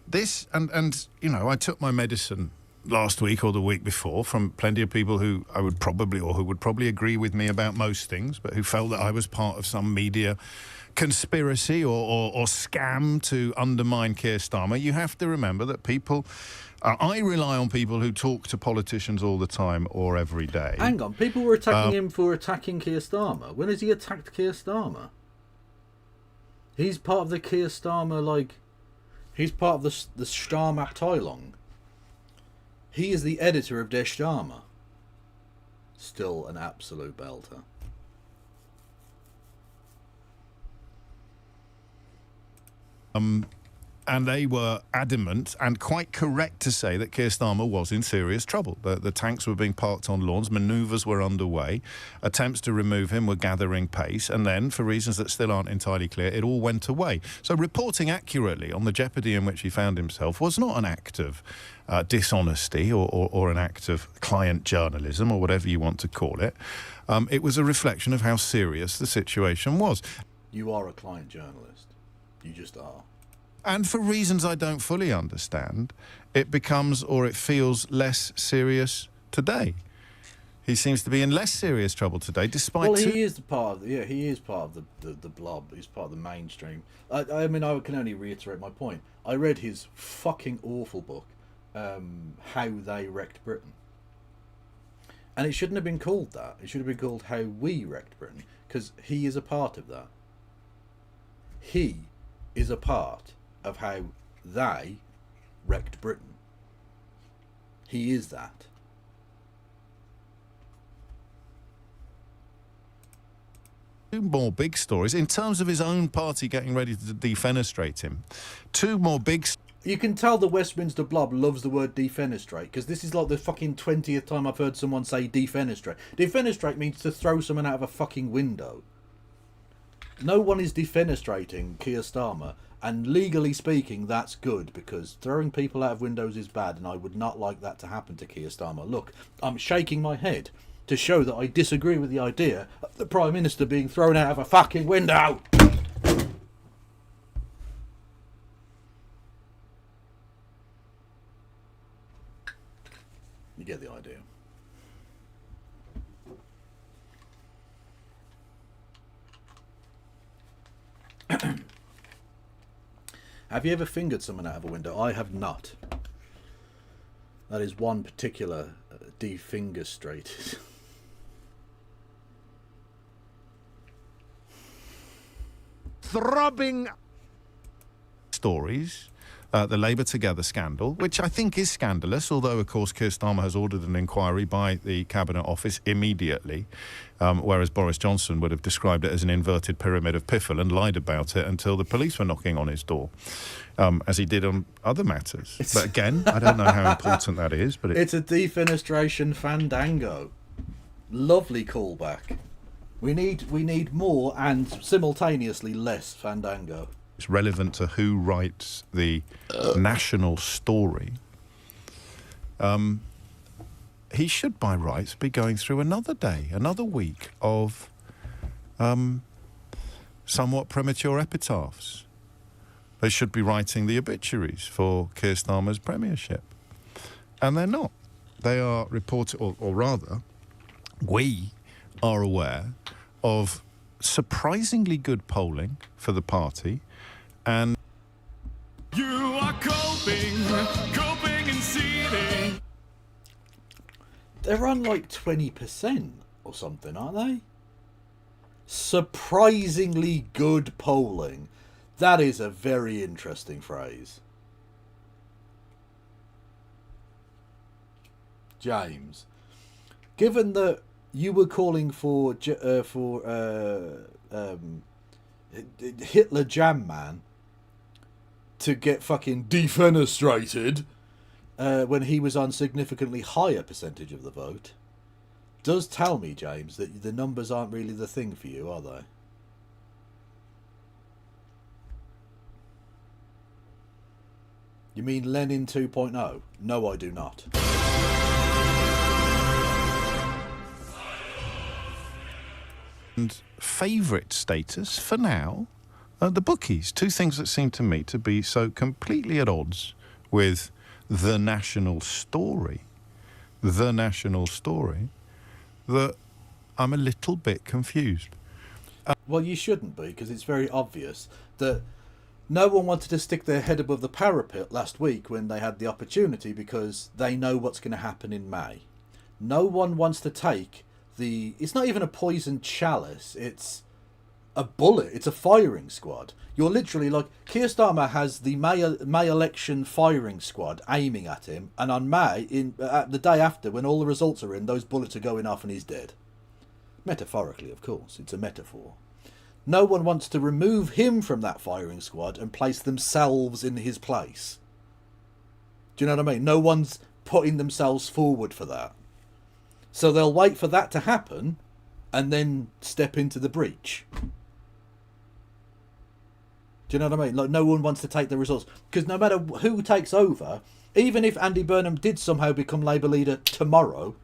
This, and you know, I took my medicine last week or the week before from plenty of people who would probably agree with me about most things, but who felt that I was part of some media conspiracy or scam to undermine Keir Starmer. You have to remember that people... I rely on people who talk to politicians all the time or every day. Hang on, people were attacking him for attacking Keir Starmer. When has he attacked Keir Starmer? He's part of the Keir Starmer, like... He's part of the Starmer-Abteilung. He is the editor of Der Starmer. Still an absolute belter. And they were adamant and quite correct to say that Keir Starmer was in serious trouble. The tanks were being parked on lawns, manoeuvres were underway, attempts to remove him were gathering pace, and then, for reasons that still aren't entirely clear, it all went away. So reporting accurately on the jeopardy in which he found himself was not an act of dishonesty or an act of client journalism or whatever you want to call it. It was a reflection of how serious the situation was. You are a client journalist. You just are. And for reasons I don't fully understand, it becomes, or it feels, less serious today. He seems to be in less serious trouble today, despite... Well, he is part of the blob. He's part of the mainstream. I mean, I can only reiterate my point. I read his fucking awful book, How They Wrecked Britain. And it shouldn't have been called that. It should have been called How We Wrecked Britain, because he is a part of that. He is a part of how they wrecked Britain. He is that. Two more big stories. In terms of his own party getting ready to defenestrate him, two more big... You can tell the Westminster blob loves the word defenestrate, because this is like the fucking 20th time I've heard someone say defenestrate. Defenestrate means to throw someone out of a fucking window. No one is defenestrating Keir Starmer, and legally speaking, that's good, because throwing people out of windows is bad, and I would not like that to happen to Keir Starmer. Look, I'm shaking my head to show that I disagree with the idea of the Prime Minister being thrown out of a fucking window. You get the idea. Have you ever fingered someone out of a window? I have not. That is one particular defingerstrated. Throbbing stories. The Labour Together scandal, which I think is scandalous, although, of course, Keir Starmer has ordered an inquiry by the Cabinet Office immediately, whereas Boris Johnson would have described it as an inverted pyramid of piffle and lied about it until the police were knocking on his door, as he did on other matters. But again, I don't know how important that is. But it's a defenestration fandango. Lovely callback. We need more and simultaneously less fandango. It's relevant to who writes the national story. He should, by rights, be going through another day, another week of somewhat premature epitaphs. They should be writing the obituaries for Keir Starmer's premiership. And they're not. They are reported, or rather, we are aware of surprisingly good polling for the party. And you are coping and seething. They're on like 20% or something, aren't they? Surprisingly good polling. That is a very interesting phrase. James, given that you were calling for Hitler Jam Man to get fucking defenestrated when he was on significantly higher percentage of the vote, does tell me, James, that the numbers aren't really the thing for you, are they? You mean Lenin 2.0? No, I do not. And favourite status for now are the bookies. Two things that seem to me to be so completely at odds with the national story. The national story, that I'm a little bit confused. Well, you shouldn't be, because it's very obvious that no one wanted to stick their head above the parapet last week when they had the opportunity, because they know what's going to happen in May. No one wants to take the... It's not even a poisoned chalice, it's a bullet, it's a firing squad. You're literally like... Keir Starmer has the May election firing squad aiming at him, and on May, the day after, when all the results are in, those bullets are going off and he's dead. Metaphorically, of course, it's a metaphor. No one wants to remove him from that firing squad and place themselves in his place. Do you know what I mean? No one's putting themselves forward for that. So they'll wait for that to happen and then step into the breach. Do you know what I mean? Like, no one wants to take the results. Because no matter who takes over, even if Andy Burnham did somehow become Labour leader tomorrow,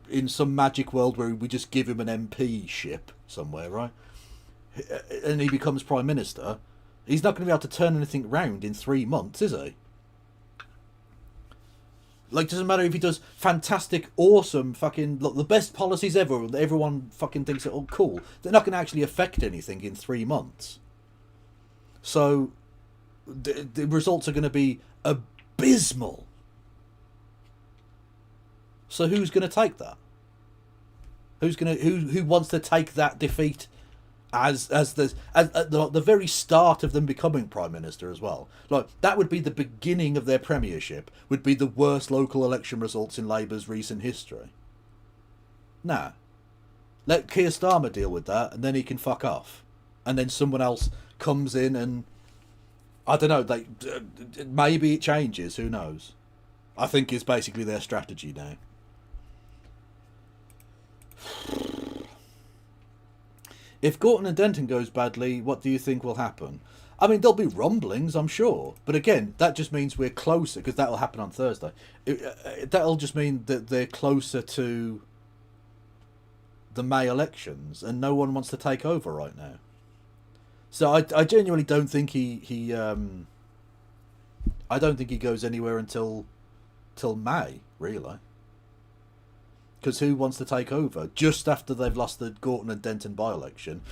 in some magic world where we just give him an MP ship somewhere, right? And he becomes Prime Minister, he's not going to be able to turn anything round in 3 months, is he? Like, doesn't matter if he does fantastic, awesome, fucking, look, the best policies ever, that everyone fucking thinks are all cool. They're not going to actually affect anything in 3 months. So, the results are going to be abysmal. So who's going to take that? Who wants to take that defeat as the very start of them becoming Prime Minister as well? Like, that would be the beginning of their premiership, would be the worst local election results in Labour's recent history. Nah. Let Keir Starmer deal with that, and then he can fuck off. And then someone else comes in and, I don't know, maybe it changes, who knows? I think it's basically their strategy now. If Gorton and Denton goes badly, what do you think will happen? I mean, there'll be rumblings, I'm sure. But again, that just means we're closer, because that'll happen on Thursday. That'll just mean that they're closer to the May elections, and no one wants to take over right now. So I genuinely don't think I don't think he goes anywhere until May, really. Because who wants to take over just after they've lost the Gorton and Denton by-election,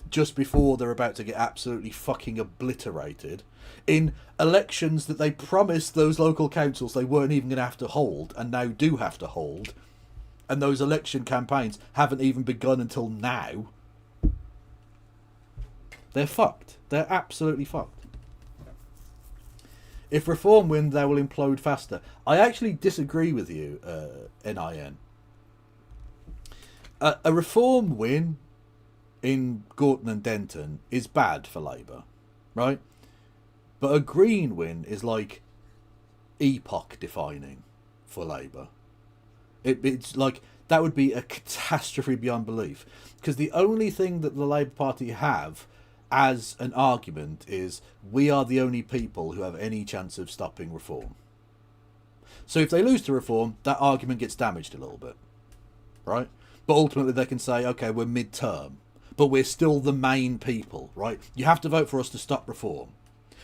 just before they're about to get absolutely fucking obliterated in elections that they promised those local councils they weren't even going to have to hold, and now do have to hold, and those election campaigns haven't even begun until now. They're fucked. They're absolutely fucked. If Reform win, they will implode faster. I actually disagree with you, NIN. A Reform win in Gorton and Denton is bad for Labour, right? But a Green win is like epoch defining for Labour. It's like, that would be a catastrophe beyond belief. Because the only thing that the Labour Party have as an argument is, we are the only people who have any chance of stopping Reform. So if they lose to Reform, that argument gets damaged a little bit, right? But ultimately they can say, okay, we're mid-term, but we're still the main people, right? You have to vote for us to stop Reform.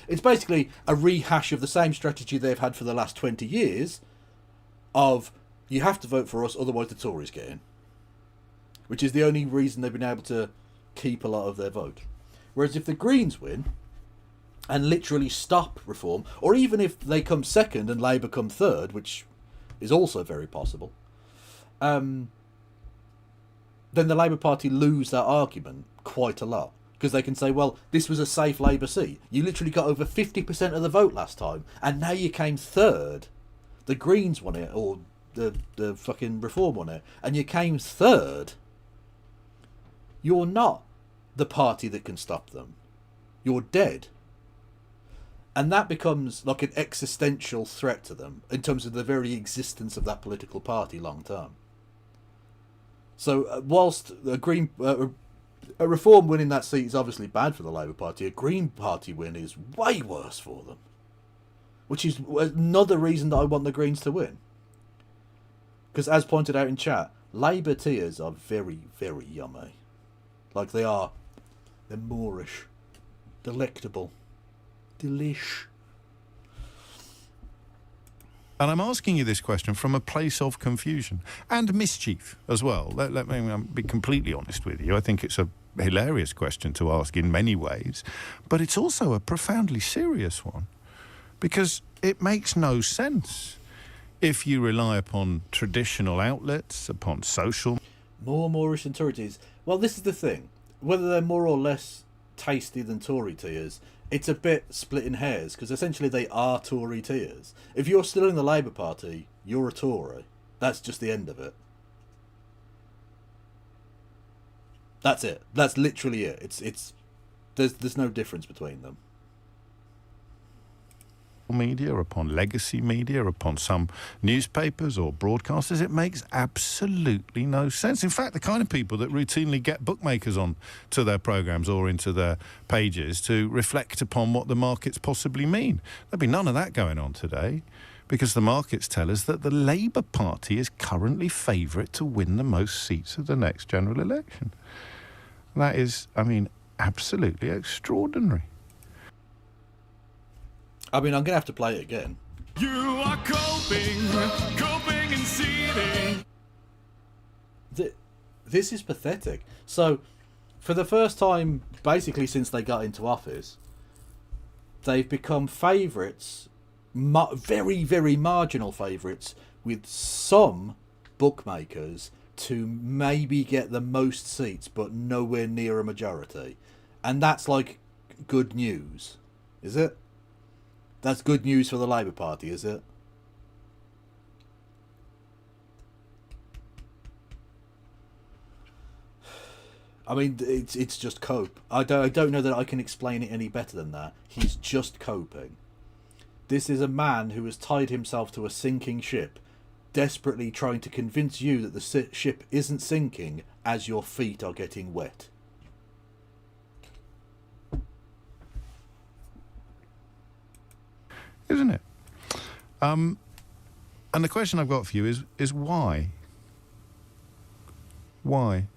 It's basically a rehash of the same strategy they've had for the last 20 years of, you have to vote for us, otherwise the Tories get in. Which is the only reason they've been able to keep a lot of their vote. Whereas if the Greens win and literally stop Reform, or even if they come second and Labour come third, which is also very possible, then the Labour Party lose that argument quite a lot. Because they can say, well, this was a safe Labour seat. You literally got over 50% of the vote last time, and now you came third. The Greens won it, or the fucking Reform won it, and you came third. You're not the party that can stop them. You're dead. And that becomes like an existential threat to them in terms of the very existence of that political party long term. So whilst a Reform win in that seat is obviously bad for the Labour Party, a Green Party win is way worse for them. which is another reason that I want the Greens to win. Because as pointed out in chat, Labour tears are very, very yummy. Like they're Moorish. Delectable. Delish. And I'm asking you this question from a place of confusion and mischief as well. Let me be completely honest with you. I think it's a hilarious question to ask in many ways, but it's also a profoundly serious one because it makes no sense if you rely upon traditional outlets, upon social... More Moorish than Tory tears. Well, this is the thing. Whether they're more or less tasty than Tory tears, it's a bit splitting hairs, because essentially they are Tory tears. If you're still in the Labour Party, you're a Tory. That's just the end of it. That's it. That's literally it. There's no difference between them. Media, upon legacy media, upon some newspapers or broadcasters, it makes absolutely no sense. In fact, the kind of people that routinely get bookmakers on to their programmes or into their pages to reflect upon what the markets possibly mean. There'll be none of that going on today because the markets tell us that the Labour Party is currently favourite to win the most seats of the next general election. That is, I mean, absolutely extraordinary. I mean, I'm going to have to play it again. You are coping and seething. This is pathetic. So, for the first time, basically since they got into office, they've become favourites, very, very marginal favourites, with some bookmakers to maybe get the most seats, but nowhere near a majority. And that's like good news, is it? That's good news for the Labour Party, is it? I mean, it's just cope. I don't know that I can explain it any better than that. He's just coping. This is a man who has tied himself to a sinking ship, desperately trying to convince you that the ship isn't sinking as your feet are getting wet. Isn't it? And the question I've got for you is why? Why?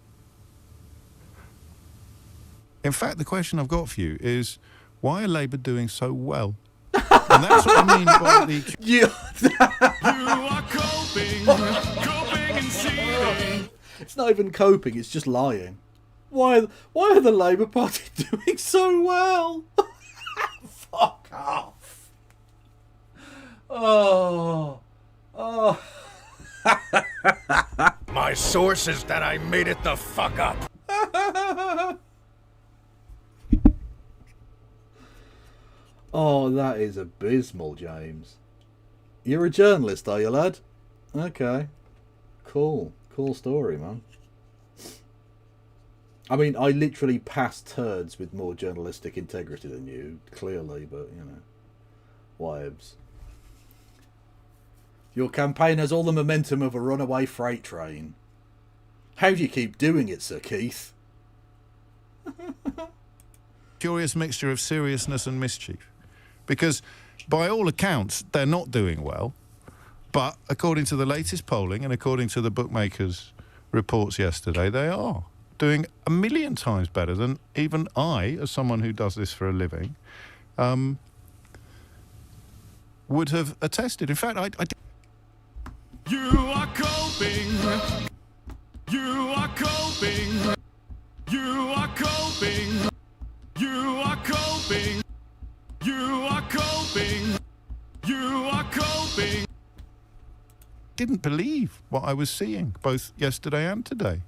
In fact, the question I've got for you is why are Labour doing so well? And that's what I mean by the... You are coping and seething. It's not even coping, it's just lying. Why are the Labour Party doing so well? Fuck off. Oh. My source is that I made it the fuck up. Oh, that is abysmal, James. You're a journalist, are you, lad? Okay. Cool. Cool story, man. I mean, I literally pass turds with more journalistic integrity than you, clearly, but, you know. Wives. Your campaign has all the momentum of a runaway freight train. How do you keep doing it, Sir Keith? Curious mixture of seriousness and mischief. Because, by all accounts, they're not doing well. But, according to the latest polling and according to the bookmakers' reports yesterday, they are doing 1,000,000 times better than even I, as someone who does this for a living, would have attested. In fact, I You are coping. You are coping. You are coping. You are coping. You are coping. You are coping. didn't believe what I was seeing, both yesterday and today.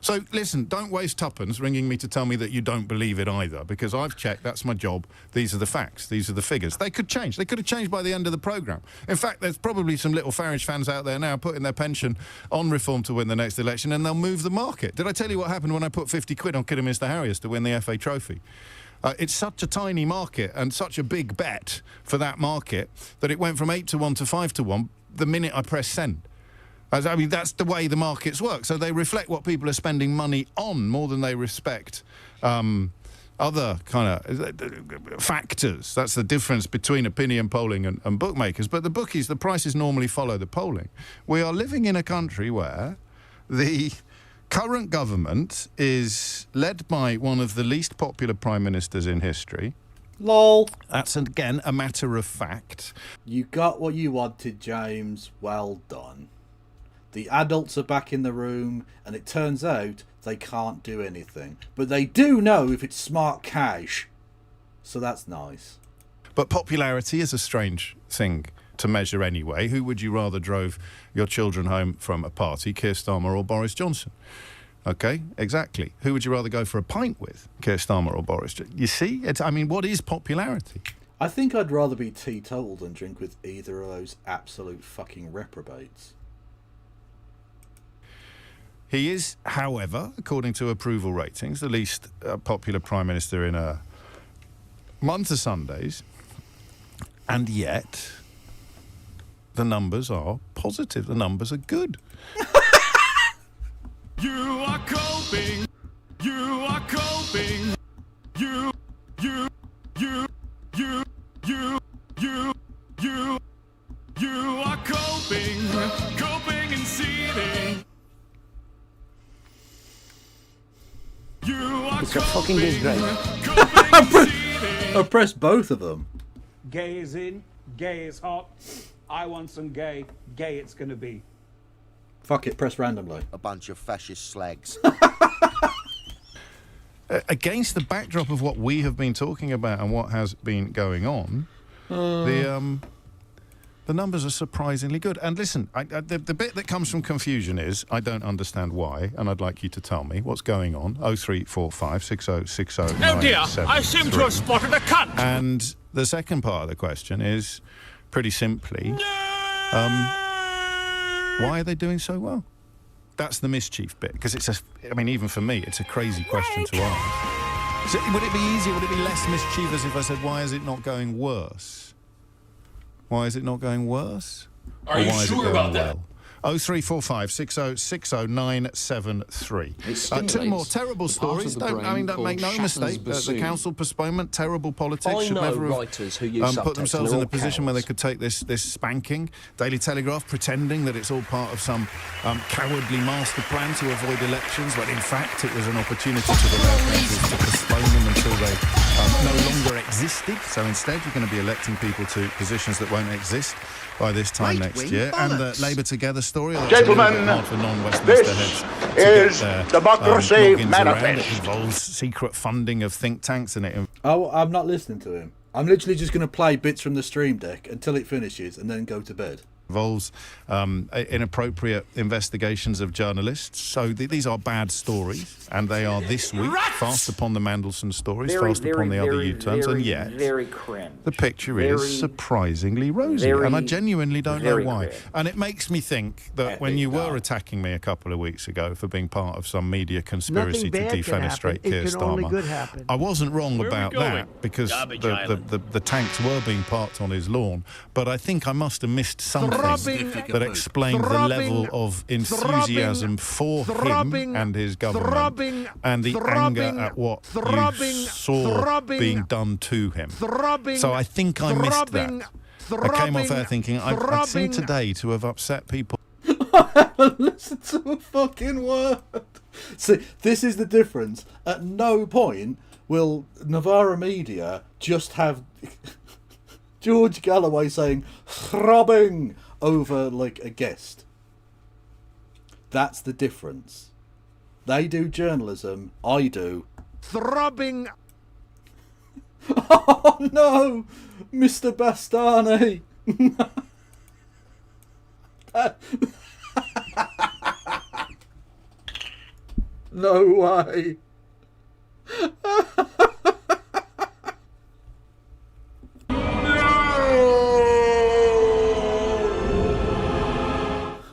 So, listen, don't waste tuppence ringing me to tell me that you don't believe it either, because I've checked, that's my job. These are the facts, these are the figures. They could change. They could have changed by the end of the programme. In fact, there's probably some little Farage fans out there now putting their pension on Reform to win the next election, and they'll move the market. Did I tell you what happened when I put 50 quid on Kidderminster Harriers to win the FA Trophy? It's such a tiny market and such a big bet for that market that it went from 8 to 1 to 5 to 1 the minute I pressed send. I mean, that's the way the markets work. So they reflect what people are spending money on more than they respect other kind of factors. That's the difference between opinion polling and bookmakers. But the bookies, the prices normally follow the polling. We are living in a country where the current government is led by one of the least popular prime ministers in history. Lol. That's, again, a matter of fact. You got what you wanted, James. Well done. The adults are back in the room, and it turns out they can't do anything. But they do know if it's smart cash. So that's nice. But popularity is a strange thing to measure anyway. Who would you rather drove your children home from a party, Keir Starmer or Boris Johnson? Okay, exactly. Who would you rather go for a pint with, Keir Starmer or Boris Johnson? You see? What is popularity? I think I'd rather be teetotal than drink with either of those absolute fucking reprobates. He is, however, according to approval ratings, the least popular Prime Minister in a month of Sundays. And yet, the numbers are positive. The numbers are good. You are coping. You are coping. You are coping. Coping and seething. You are It's a fucking disgrace. I pressed both of them. Gay is in, gay is hot. I want some gay. Gay it's gonna be. Fuck it, press randomly. A bunch of fascist slags. Against the backdrop of what we have been talking about and what has been going on, the numbers are surprisingly good. And listen, the bit that comes from confusion is I don't understand why, and I'd like you to tell me what's going on. 0345 6060 Oh dear, I seem to have spotted a cunt. And the second part of the question is pretty simply, why are they doing so well? That's the mischief bit, because even for me, it's a crazy question to ask. So would it be easier, would it be less mischievous if I said, why is it not going worse? Why is it not going worse? Are you sure about that? 0345 6060 973. Two more terrible stories. Don't make no mistake. The council postponement, terrible politics should never have put themselves in a position where they could take this spanking. Daily Telegraph pretending that it's all part of some cowardly master plan to avoid elections, when in fact it was an opportunity for the lower councils to postpone them until they no longer existed. So instead you're going to be electing people to positions that won't exist by this time next year. And the Labour Together story. Gentlemen, this is Democracy Manifest. It involves secret funding of think tanks, and I'm not listening to him. I'm literally just going to play bits from the stream deck until it finishes and then go to bed. Involves inappropriate investigations of journalists. So these are bad stories, and they are this week fast upon the Mandelson stories, fast upon the other U-turns, and yet the picture is surprisingly rosy, and I genuinely don't know why. And it makes me think that when you were attacking me a couple of weeks ago for being part of some media conspiracy to defenestrate Keir Starmer, I wasn't wrong about that, because the tanks were being parked on his lawn, but I think I must have missed something that explained the level of enthusiasm for him and his government, and the anger at what you saw being done to him. So I think I missed that. I came off air thinking I seem today to have upset people. I haven't listened to a fucking word. See, this is the difference. At no point will Novara Media just have George Galloway saying throbbing over like a guest. That's the difference. They do journalism, I do throbbing. Oh no, Mr. Bastani. No way.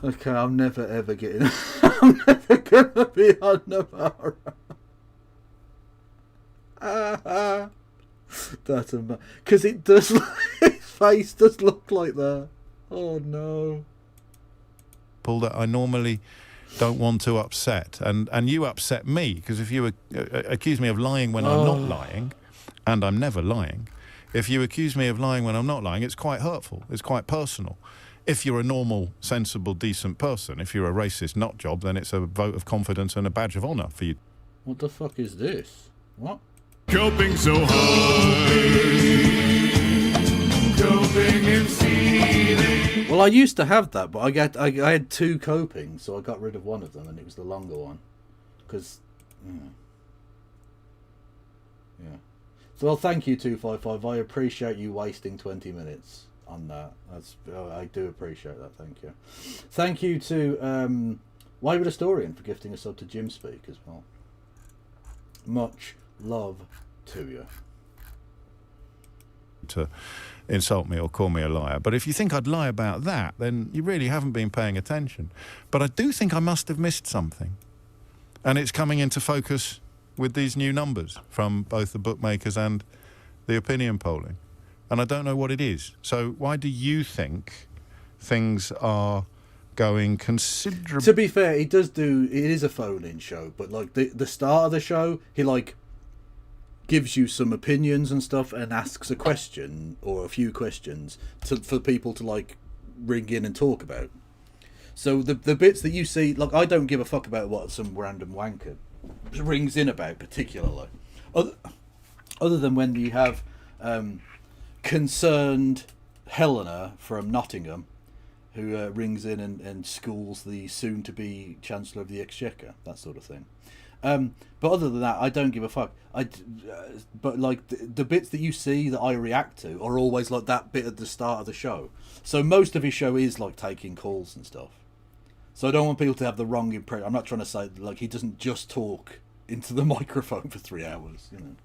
Okay, I'm never ever getting. I'm never gonna be on Navarra. That's a because it does. His face does look like that. Oh no. That I normally don't want to upset. And you upset me, because if you accuse me of lying when I'm not lying, and I'm never lying, if you accuse me of lying when I'm not lying, it's quite hurtful. It's quite personal. If you're a normal, sensible, decent person, if you're a racist nut job, then it's a vote of confidence and a badge of honour for you. What the fuck is this? What? Coping so high, coping and seething. Well, I used to have that, but I had 2 coping, so I got rid of one of them, and it was the longer one. Because, yeah. So, well, thank you, 255. I appreciate you wasting 20 minutes on that. I do appreciate that. Thank you. Thank you to Wayward Historian for gifting a sub to Jim Speak as well. Much love to you. To insult me or call me a liar. But if you think I'd lie about that, then you really haven't been paying attention. But I do think I must have missed something. And it's coming into focus with these new numbers from both the bookmakers and the opinion polling. And I don't know what it is. So why do you think things are going considerably... To be fair, it is a phone-in show, but like the start of the show, he like gives you some opinions and stuff and asks a question or a few questions for people to like ring in and talk about. So the bits that you see, like, I don't give a fuck about what some random wanker rings in about particularly, other than when you have concerned Helena from Nottingham who rings in and schools the soon-to-be Chancellor of the Exchequer, that sort of thing. But other than that, I don't give a fuck. But like the bits that you see that I react to are always like that bit at the start of the show. So most of his show is like taking calls and stuff. So I don't want people to have the wrong impression. I'm not trying to say like he doesn't just talk into the microphone for 3 hours, you know.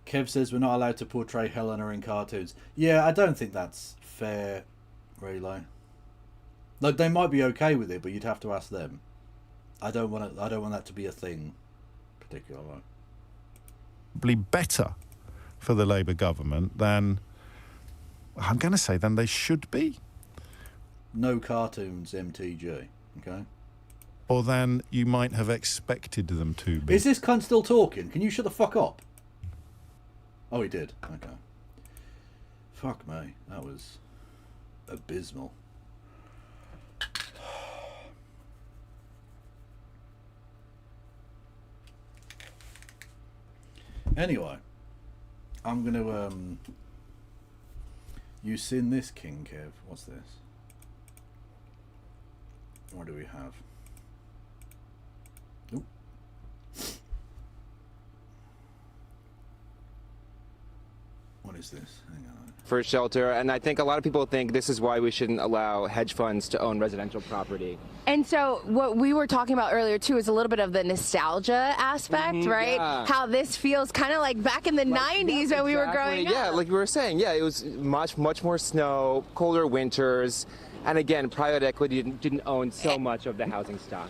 Kev says we're not allowed to portray Helena in cartoons. Yeah, I don't think that's fair, really. Like, they might be okay with it, but you'd have to ask them. I don't want that to be a thing, particularly. Better for the Labour government than, I'm going to say, than they should be. No cartoons, MTG. Okay. Or than you might have expected them to be. Is this cunt still talking? Can you shut the fuck up? Oh, he did. Okay. Fuck me. That was abysmal. Anyway, I'm going to... you seen this, King Kev? What's this? What do we have? Oop. What is this? Hang on. For shelter, and I think a lot of people think this is why we shouldn't allow hedge funds to own residential property. And so what we were talking about earlier too is a little bit of the nostalgia aspect, right? Yeah. How this feels kind of like back in the 90s when we were growing up. Yeah, like we were saying, yeah, it was much more snow, colder winters, and again, private equity didn't own so much of the housing stock.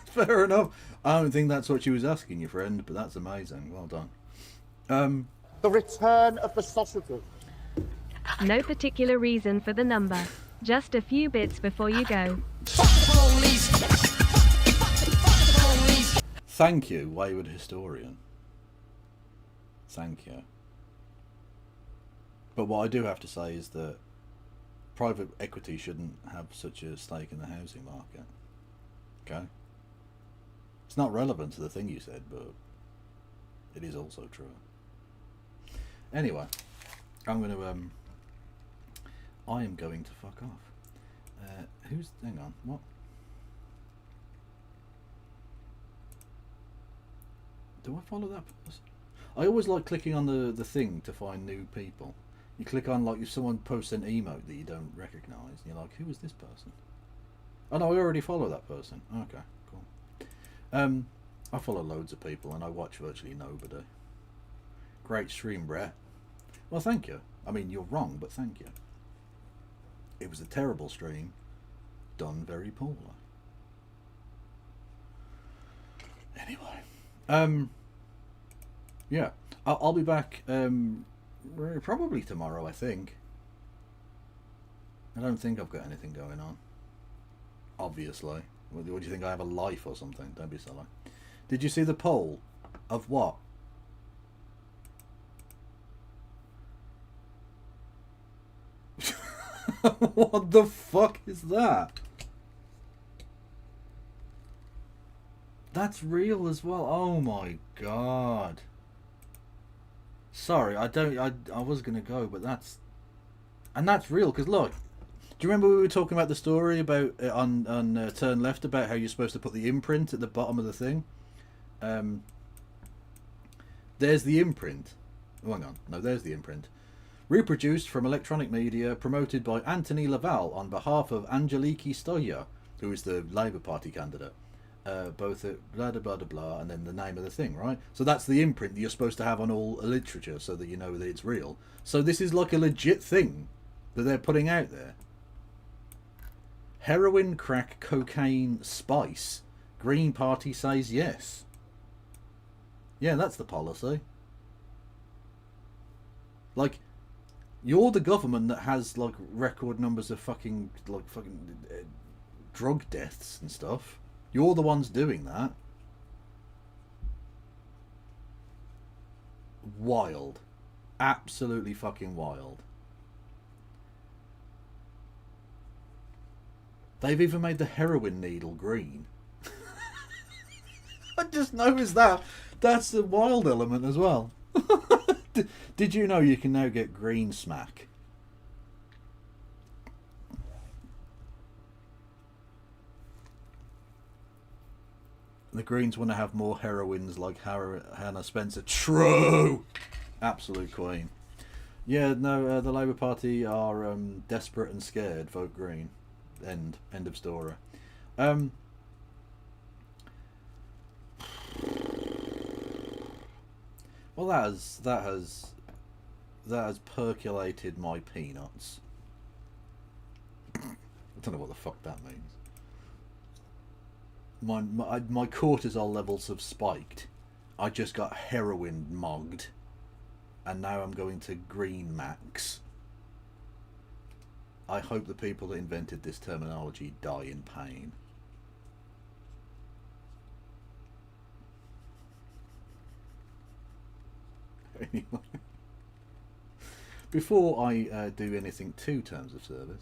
Fair enough. I don't think that's what she was asking you, friend, but that's amazing. Well done. The return of the sausages. No particular reason for the number. Just a few bits before you go. Thank you, Wayward Historian. Thank you. But what I do have to say is that private equity shouldn't have such a stake in the housing market. Okay? It's not relevant to the thing you said, but it is also true. Anyway, I am going to fuck off. Hang on, what? Do I follow that person? I always like clicking on the thing to find new people. You click on, like, if someone posts an emote that you don't recognise, and you're like, who is this person? Oh no, I already follow that person. Okay, cool. I follow loads of people and I watch virtually nobody. Great stream, Brett. Well, thank you. I mean, you're wrong, but thank you. It was a terrible stream, done very poorly. Anyway, Yeah, I'll be back probably tomorrow, I think. I don't think I've got anything going on. Obviously. What do you think, I have a life or something? Don't be silly. Did you see the poll of what? What the fuck is that? That's real as well. Oh my god. Sorry, I was gonna go, but that's real. Because look, do you remember we were talking about the story about on Turn Left about how you're supposed to put the imprint at the bottom of the thing? There's the imprint. Oh, hang on, no, there's the imprint. Reproduced from electronic media, promoted by Anthony Laval on behalf of Angeliki Stoya, who is the Labour Party candidate. Both at blah blah blah blah, and then the name of the thing, right? So that's the imprint that you're supposed to have on all literature, so that you know that it's real. So this is like a legit thing that they're putting out there. Heroin, crack, cocaine, spice. Green Party says yes. Yeah, that's the policy. Like, you're the government that has like record numbers of fucking drug deaths and stuff. You're the ones doing that. Wild. Absolutely fucking wild. They've even made the heroin needle green. I just noticed that. That's a wild element as well. Did you know you can now get green smack? The Greens want to have more heroines like Hannah Spencer. True! Absolute queen. Yeah, no, the Labour Party are desperate and scared. Vote Green. End of story. Well, that has percolated my peanuts. I don't know what the fuck that means. My cortisol levels have spiked. I just got heroin mugged, and now I'm going to green max. I hope the people that invented this terminology die in pain. Anyway, before I do anything to terms of service,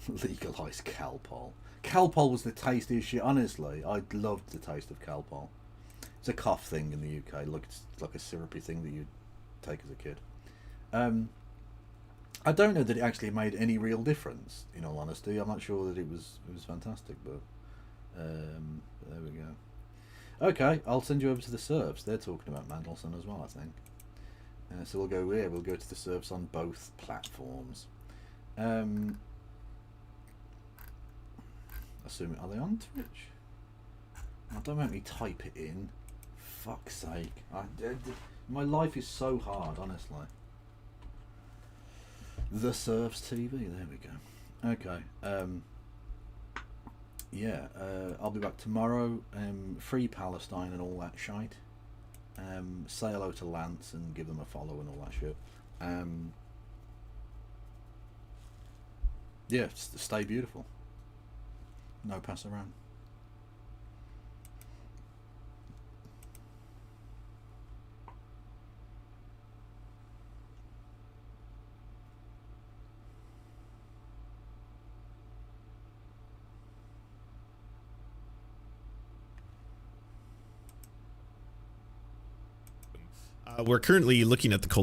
legalise Calpol. Calpol was the tastiest shit. Honestly, I loved the taste of Calpol. It's a cough thing in the UK. Look, it's like a syrupy thing that you take as a kid. I don't know that it actually made any real difference. In all honesty, I'm not sure that it was fantastic, but there we go. Okay, I'll send you over to the serves. They're talking about Mandelson as well, I think. So we'll go here. We'll go to the serves on both platforms. Assuming, are they on Twitch? Oh, don't make me type it in. Fuck's sake. My life is so hard, honestly. The Serves TV, there we go. Okay. Yeah, I'll be back tomorrow. Free Palestine and all that shite. Say hello to Lance and give them a follow and all that shit. Yeah, stay beautiful. No pass around. We're currently looking at the culture